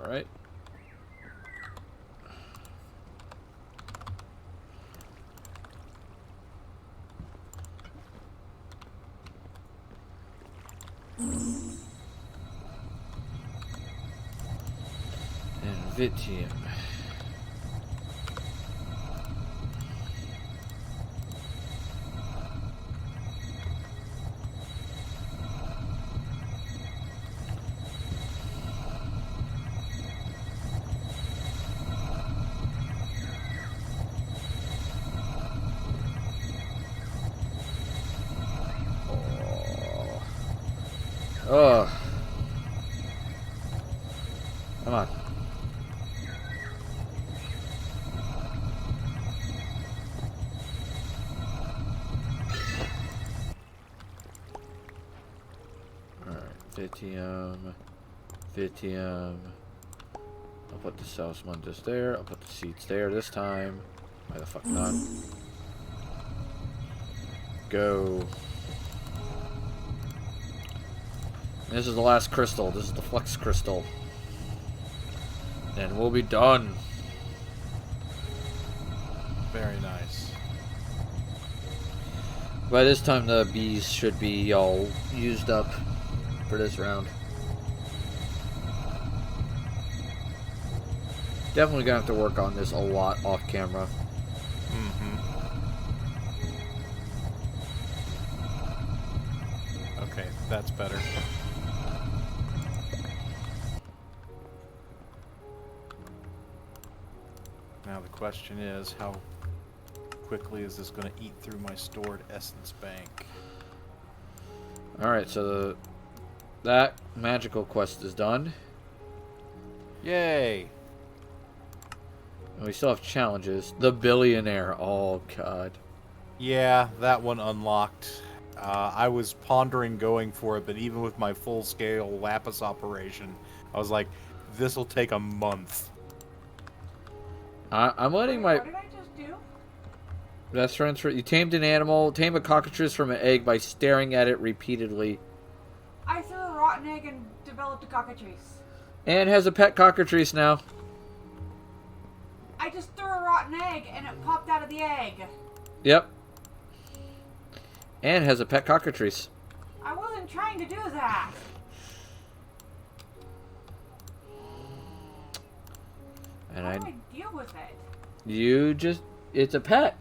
Alright. And Vitium. Oh. Come on. Alright, Vitium. Vitium. I'll put the South Mundus there. I'll put the seeds there this time. Why the fuck not? Go. This is the last crystal. This is the Flux Crystal. And we'll be done. Very nice. By this time, the bees should be all used up for this round. Definitely gonna have to work on this a lot off camera. Okay, that's better. Now the question is, how quickly is this going to eat through my stored essence bank? Alright, so that magical quest is done. Yay! And we still have challenges. The Billionaire. Oh, God. Yeah, that one unlocked. I was pondering going for it, but even with my full-scale Lapis operation, I was like, this'll take a month. I'm letting my... What did I just do? That's transfer. You tamed an animal. Tame a cockatrice from an egg by staring at it repeatedly. I threw a rotten egg and developed a cockatrice. And has a pet cockatrice now. I just threw a rotten egg and it popped out of the egg. Yep. And has a pet cockatrice. I wasn't trying to do that. And How do I deal with it? You just... It's a pet.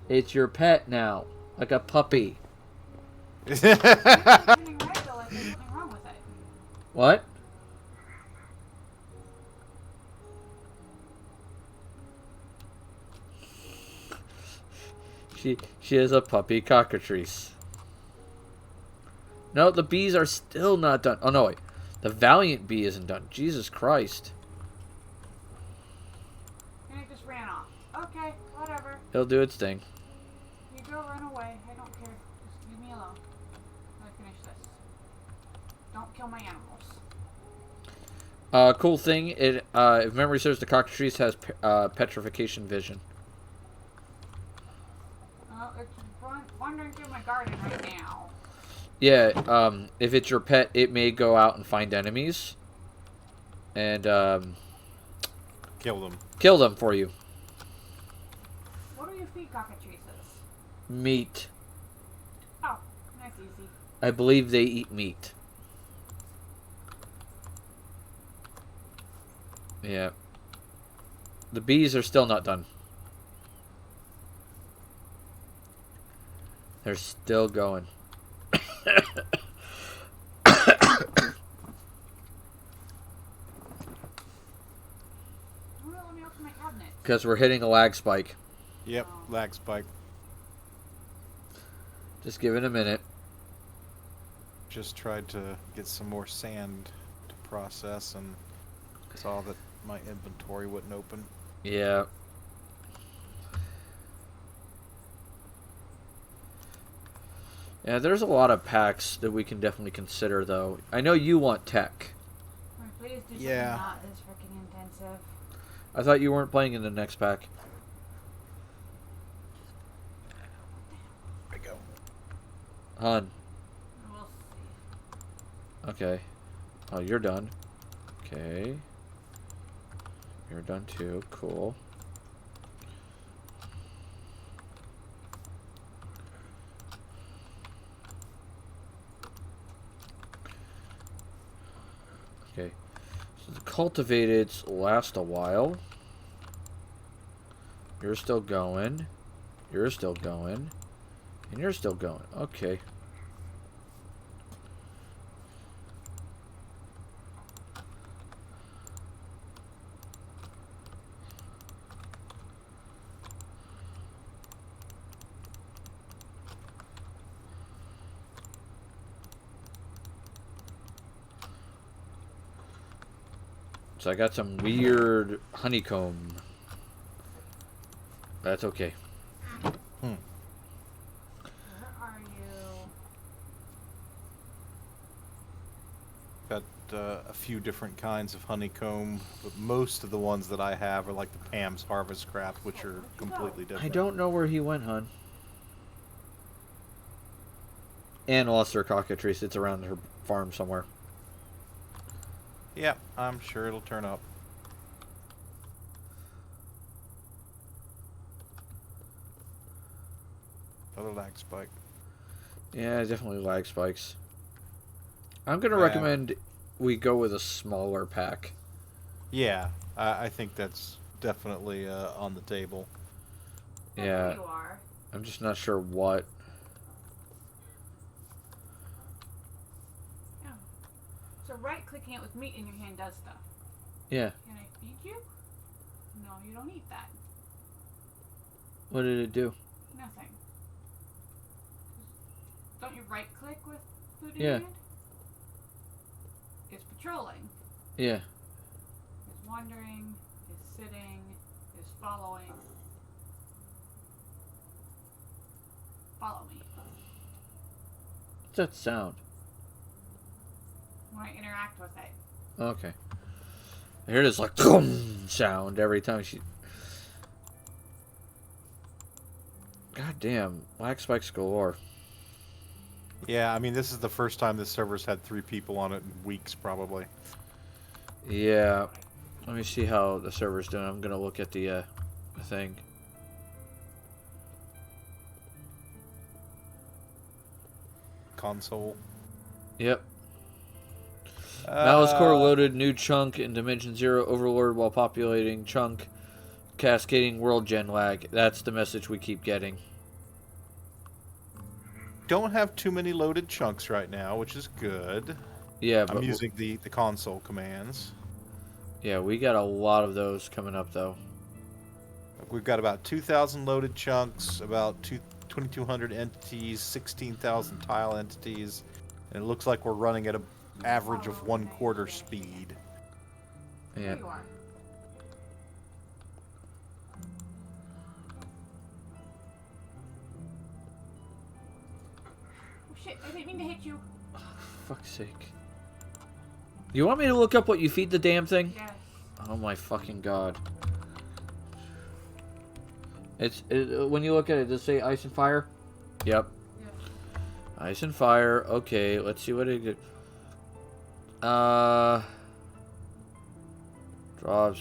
It's your pet now. Like a puppy. It's turning red though, like there's something wrong with it. What? She is a puppy cockatrice. No, the bees are still not done. Oh, no, wait. The Valiant Bee isn't done. Jesus Christ. And it just ran off. Okay, whatever. It'll do its thing. You go run away. I don't care. Just leave me alone. Let me finish this. Don't kill my animals. Cool thing. It if memory serves, the cockatrice has petrification vision. It's wandering through my garden right now. Yeah. If it's your pet, it may go out and find enemies, and Kill them. kill them for you. What do you feed cockatrices? Meat. Oh, that's easy. I believe they eat meat. Yeah. The bees are still not done. They're still going. Why won't it let me open my cabinet? Because we're hitting a lag spike. Yep, lag spike. Just give it a minute. Just tried to get some more sand to process and saw that my inventory wouldn't open. Yeah. Yeah, there's a lot of packs that we can definitely consider, though. I know you want tech. Please do something Yeah. not this freaking intensive. I thought you weren't playing in the next pack. There we go. Hun. We'll see. Okay. Oh, you're done. Okay. You're done too. Cool. Okay. So the cultivateds last a while. You're still going. You're still going. And you're still going. Okay. So I got some weird honeycomb. That's okay. Where are you? Got a few different kinds of honeycomb, but most of the ones that I have are like the Pam's Harvest Craft, which are completely different. I don't know where he went, hon. Anne lost her cockatrice. It's around her farm somewhere. Yeah, I'm sure it'll turn up. Another lag spike. Yeah, definitely lag spikes. I'm going to Yeah. recommend we go with a smaller pack. Yeah, I think that's definitely on the table. There Yeah, you are. I'm just not sure what. Yeah. So right-clicking it with meat in your hand does stuff. Yeah, Can I feed you? No, you don't eat that. what did it do? Nothing. Don't you right-click with food in Yeah. your hand? It's patrolling. Yeah. It's wandering. It's sitting. It's following. Follow me. What's that sound? When I interact with it. Okay. I hear this like boom sound every time she. God damn, lag spikes galore. Yeah, I mean, this is the first time this server's had 3 people on it in weeks, probably. Yeah. Let me see how the server's doing. I'm gonna look at the thing. Console. Yep. Malice core loaded new chunk in Dimension Zero Overlord while populating chunk. Cascading world gen lag. That's the message we keep getting. Don't have too many loaded chunks right now, which is good. Yeah, but I'm using the console commands. yeah, we got a lot of those coming up though. We've got about 2,000 loaded chunks, about 2,200 entities, 16,000 tile entities, and it looks like we're running at an average of 1/4 speed. Yeah. There you are. Oh shit, I didn't mean to hit you. Fuck's sake. You want me to look up what you feed the damn thing? Yes. Oh my fucking god. When you look at it, does it say ice and fire? Yep. Yes. Ice and fire. Okay, let's see what it get. Drops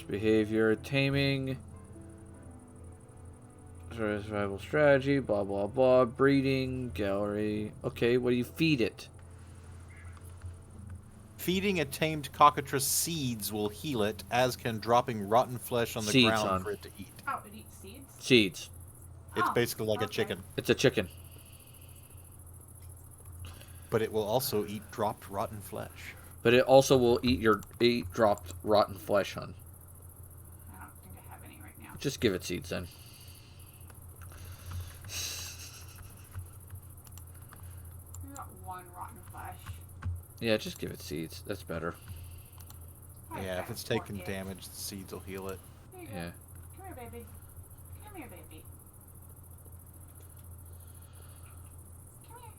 behavior, taming, survival strategy, blah blah blah, breeding, gallery. Okay, what do you feed it? Feeding a tamed cockatrice seeds will heal it, as can dropping rotten flesh on the Seeds, ground son. for it to eat. Oh, it eats seeds? Seeds. It's Oh, basically like a okay. chicken, It's a chicken. but it will also eat dropped rotten flesh. But it also will eat dropped rotten flesh, hun. I don't think I have any right now. Just give it seeds then. Yeah, just give it seeds. That's better. Yeah, if it's taking damage, the seeds will heal it. There you go. Yeah. Come here, baby. Come here, baby. Come here.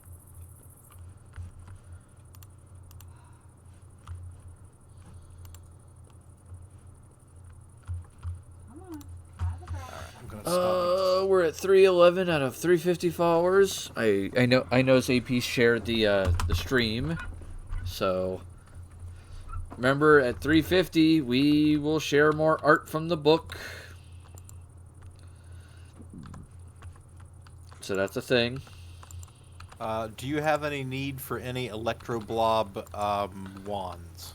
Come on. Have the breath. Alright, I'm gonna stop. We're at 311 out of 350 followers. I know AP shared the stream, so remember at 350 we will share more art from the book. So that's a thing. Do you have any need for any Electro Blob wands?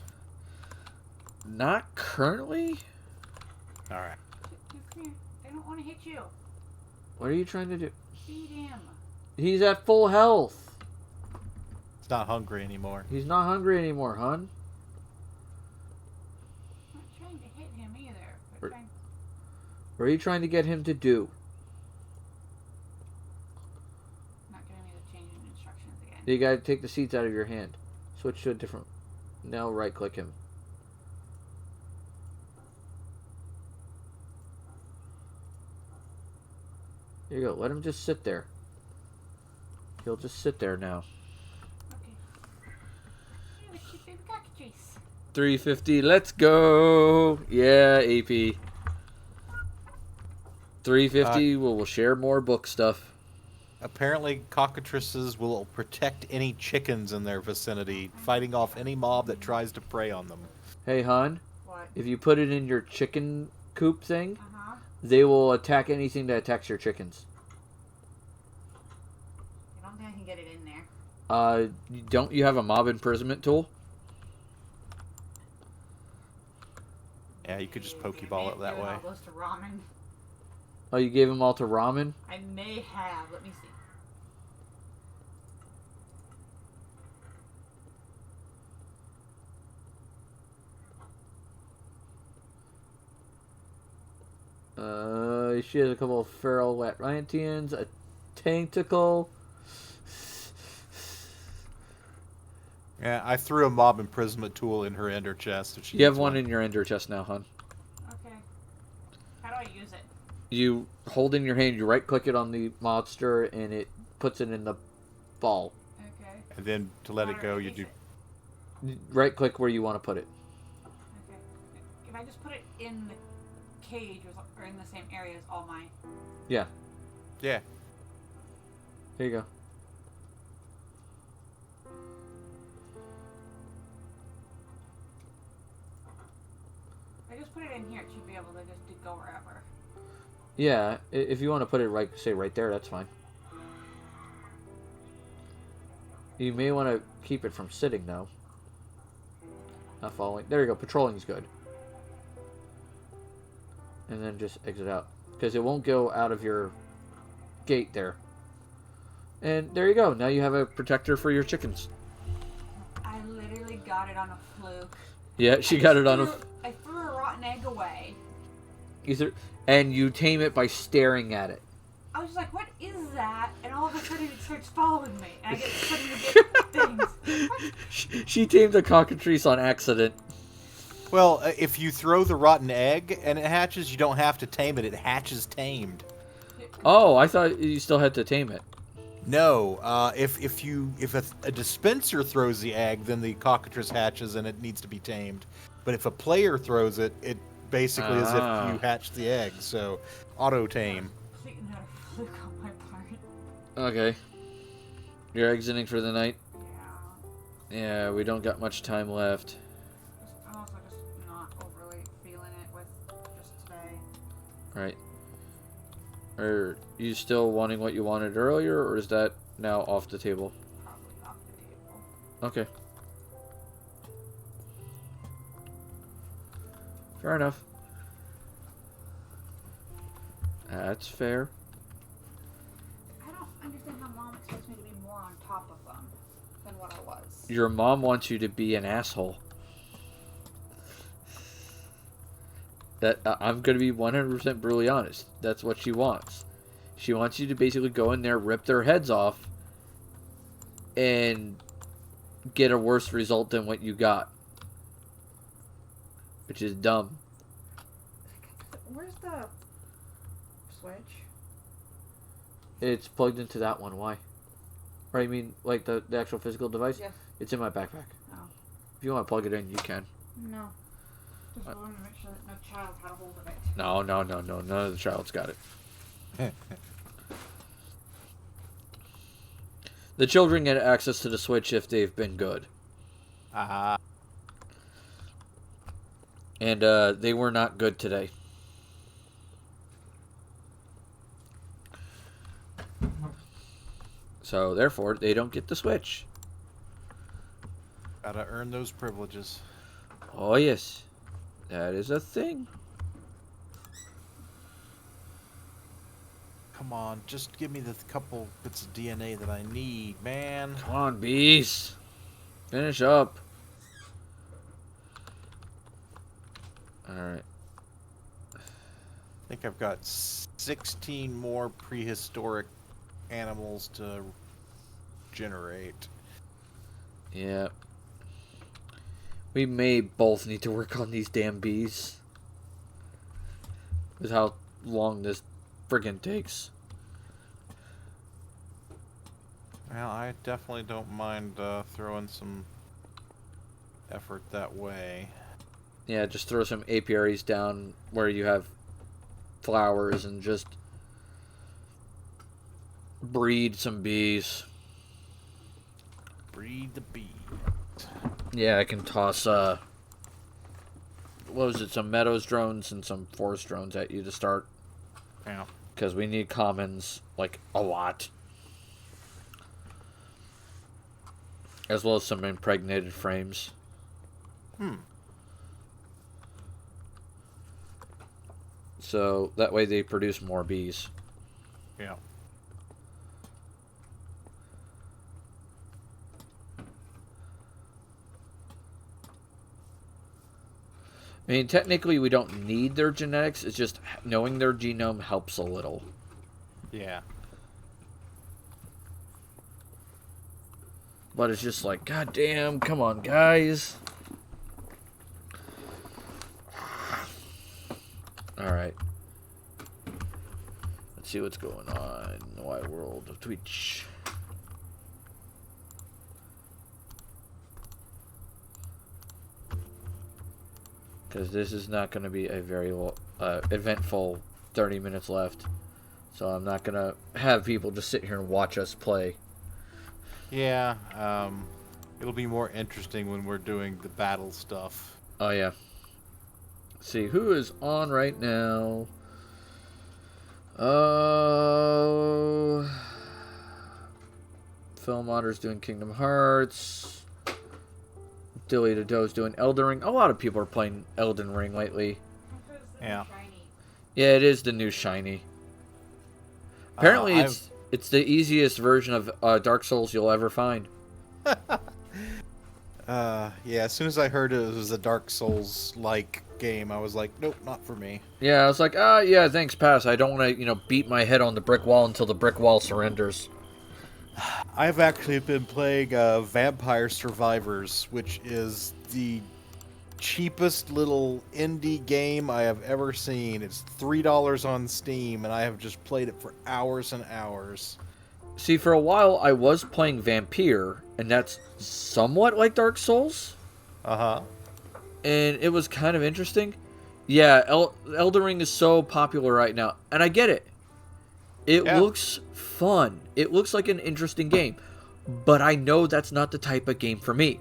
Not currently. Alright. Come here. I don't want to hit you. What are you trying to do? Feed him. He's at full health. It's not hungry anymore. He's not hungry anymore, hon. I'm not trying to hit him either. But trying... What are you trying to get him to do? Not giving me the changing instructions again. You gotta take the seeds out of your hand. Switch to a different. Now right click him. There you go. Let him just sit there. He'll just sit there now. Okay. Here, let's keep baby cockatrice. 350. Let's go. Yeah, AP. 350. We'll share more book stuff. Apparently, cockatrices will protect any chickens in their vicinity, fighting off any mob that tries to prey on them. Hey, hon. What? If you put it in your chicken coop thing, Uh-huh. they will attack anything that attacks your chickens. I don't think I can get it in there. Don't you have a mob imprisonment tool? Yeah, you could just Pokeball it that Maybe way. all goes to ramen. Oh, you gave them all to ramen? I may have. Let me see. She has a couple of feral Atlanteans, a tentacle. Yeah, I threw a mob imprisonment tool in her ender chest. If she You have needs one in your ender chest now, hon. Okay. How do I use it? You hold in your hand, you right click it on the monster, and it puts it in the ball. Okay. And then to let it How go, I you release do. it? Right click where you want to put it. Okay. If I just put it in the cage or in the same area as all my... Yeah, Yeah. there you go. If I just put it in here, it should be able to just go wherever. Yeah, if you want to put it right, say right there, that's fine. You may want to keep it from sitting though. Not following. There you go. Patrolling's good. And then just exit out. Because it won't go out of your gate there. And there you go. Now you have a protector for your chickens. I literally got it on a fluke. Yeah, she got it on a... I threw a rotten egg away. And you tame it by staring at it. I was just like, what is that? And all of a sudden it starts following me. And I get suddenly get things. She tamed a cockatrice on accident. Well, if you throw the rotten egg and it hatches, you don't have to tame it. It hatches tamed. Oh, I thought you still had to tame it. No, if a dispenser throws the egg, then the cockatrice hatches and it needs to be tamed. But if a player throws it, it basically is if you hatch the egg. So auto tame. Completely not a fluke on my part. Okay. You're exiting for the night? Yeah. Yeah, we don't got much time left. I'm also just not overly feeling it with just today. Right. Are you still wanting what you wanted earlier, or is that now off the table? Probably off the table. Okay. Fair enough. That's fair. I don't understand how mom expects me to be more on top of them than what I was. Your mom wants you to be an asshole. That I'm going to be 100% brutally honest. That's what she wants. She wants you to basically go in there, rip their heads off, and get a worse result than what you got. Which is dumb. Where's the switch? It's plugged into that one. Why? Or I mean, like the actual physical device? Yes. It's in my backpack. Oh. If you want to plug it in, you can. No. Just wanted to make sure that no child had a hold of it. No. None of the child's got it. The children get access to the Switch if they've been good. And they were not good today. So, therefore, they don't get the Switch. Gotta earn those privileges. Oh, yes. That is a thing. Come on, just give me the couple bits of DNA that I need, man. Come on, bees. Finish up. Alright. I think I've got 16 more prehistoric animals to generate. Yeah. We may both need to work on these damn bees. With how long this friggin' takes. Well, I definitely don't mind throwing some effort that way. Yeah, just throw some apiaries down where you have flowers and just breed some bees. Breed the bee. Yeah, I can toss, what was it, some meadows drones and some forest drones at you to start. Yeah. Because we need commons, like, a lot. As well as some impregnated frames. So, that way they produce more bees. Yeah. I mean, technically we don't need their genetics, it's just knowing their genome helps a little. Yeah. But it's just like, god damn, come on, guys. Alright. Let's see what's going on in the wide world of Twitch. Because this is not going to be a very eventful 30 minutes left. So I'm not going to have people just sit here and watch us play. Yeah, it'll be more interesting when we're doing the battle stuff. Oh, yeah. Let's see, who is on right now? Oh... Phil Motter's doing Kingdom Hearts. Dilly the Doe's doing Elden Ring. A lot of people are playing Elden Ring lately. Yeah. Yeah, it is the new shiny. Apparently, it's the easiest version of Dark Souls you'll ever find. Yeah, as soon as I heard it was a Dark Souls-like game, I was like, nope, not for me. Yeah, I was like, yeah, thanks, pass. I don't want to, beat my head on the brick wall until the brick wall surrenders. I've actually been playing Vampire Survivors, which is the cheapest little indie game I have ever seen. It's $3 on Steam, and I have just played it for hours and hours. See, for a while, I was playing Vampire, and that's somewhat like Dark Souls. Uh-huh. And it was kind of interesting. Yeah, Elden Ring is so popular right now, and I get it. It looks fun. It looks like an interesting game. But I know that's not the type of game for me.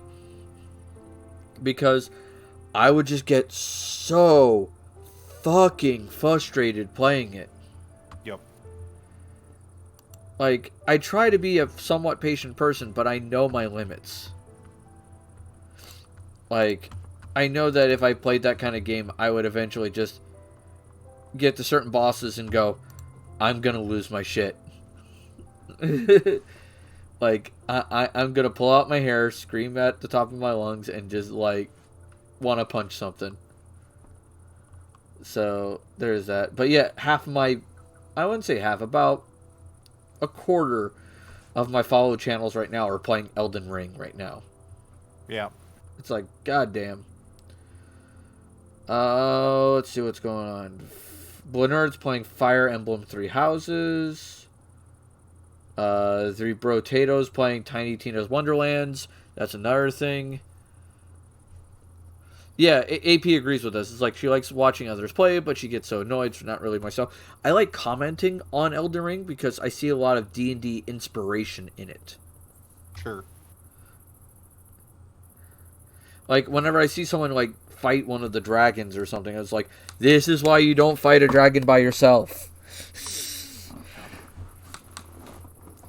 Because I would just get so fucking frustrated playing it. Yep. Like, I try to be a somewhat patient person, but I know my limits. Like, I know that if I played that kind of game, I would eventually just get to certain bosses and go, I'm gonna lose my shit. Like, I'm gonna pull out my hair, scream at the top of my lungs, and just, like, want to punch something. So, there's that. But yeah, I wouldn't say half, about a quarter of my follow channels right now are playing Elden Ring right now. Yeah. It's like, goddamn. Let's see what's going on. Blenerd's playing Fire Emblem Three Houses. Three Brotatoes playing Tiny Tina's Wonderlands. That's another thing. Yeah, AP agrees with us. It's like she likes watching others play, but she gets so annoyed. It's not really myself. I like commenting on Elden Ring because I see a lot of D&D inspiration in it. Sure. Like, whenever I see someone, like, fight one of the dragons or something, it's like, this is why you don't fight a dragon by yourself.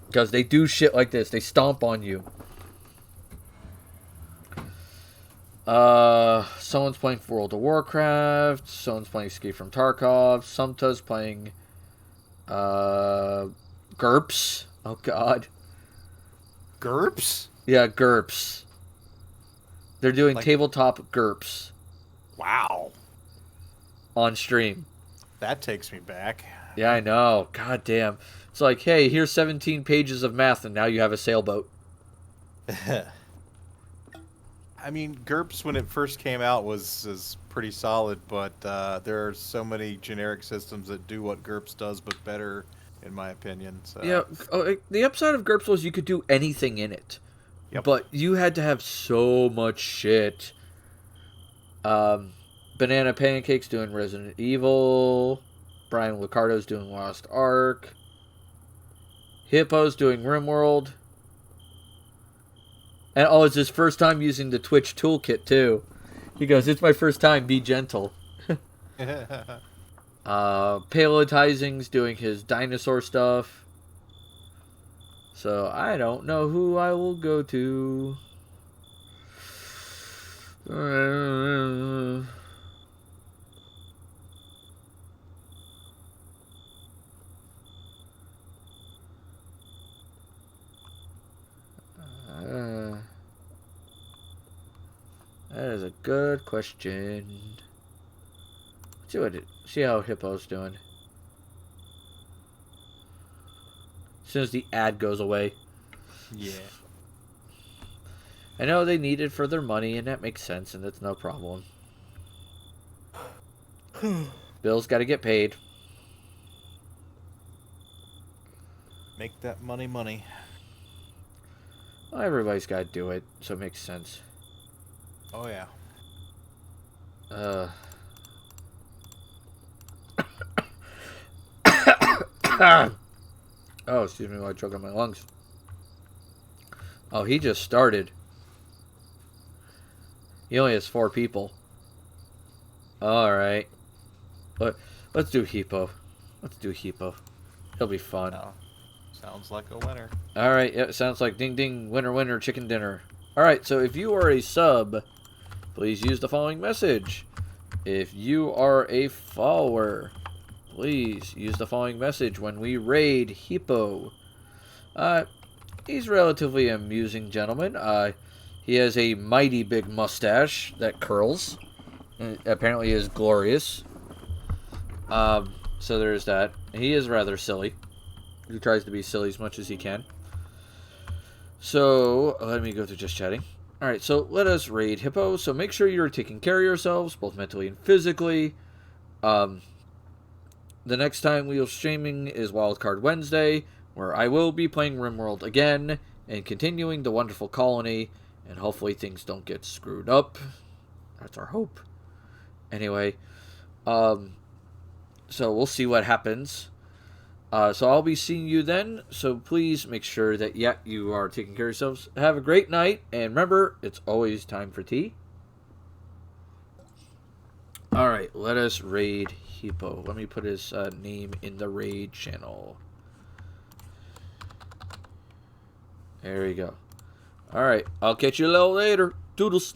Because they do shit like this. They stomp on you. Someone's playing World of Warcraft. Someone's playing Escape from Tarkov. Sumta's playing, GURPS. Oh, God. GURPS? Yeah, GURPS. They're doing Like, tabletop GURPS wow. on stream. That takes me back. Yeah, I know. God damn. It's like, hey, here's 17 pages of math, and now you have a sailboat. I mean, GURPS, when it first came out, was pretty solid, but there are so many generic systems that do what GURPS does, but better, in my opinion. So. Yeah, the upside of GURPS was you could do anything in it. Yep. But you had to have so much shit. Banana Pancake's doing Resident Evil. Brian Licardo's doing Lost Ark. Hippo's doing RimWorld. And it's his first time using the Twitch toolkit too. He goes, "It's my first time. Be gentle." Palletizing's doing his dinosaur stuff. So I don't know who I will go to. That is a good question. See how Hippo's doing. As soon as the ad goes away. Yeah. I know they need it for their money, and that makes sense, and that's no problem. Bills got to get paid. Make that money. Well, everybody's got to do it, so it makes sense. Oh, yeah. Oh, excuse me while I choke on my lungs. Oh, he just started. He only has 4 people. Alright. Let's do Hippo. He'll be fun. No. Sounds like a winner. Alright, yeah, sounds like ding ding, winner winner, chicken dinner. Alright, so if you are a sub, please use the following message. If you are a follower, please use the following message when we raid Hippo. He's a relatively amusing gentleman. He has a mighty big mustache that curls. And apparently is glorious. So there's that. He is rather silly. He tries to be silly as much as he can. So, let me go to just chatting. Alright, so let us raid Hippo. So make sure you're taking care of yourselves, both mentally and physically. The next time we'll streaming is Wildcard Wednesday, where I will be playing RimWorld again, and continuing the wonderful colony, and hopefully things don't get screwed up. That's our hope. Anyway, so we'll see what happens. So I'll be seeing you then, so please make sure that, you are taking care of yourselves. Have a great night, and remember, it's always time for tea. Alright, let us raid Hippo. Let me put his name in the raid channel. There we go. Alright, I'll catch you a little later. Doodles.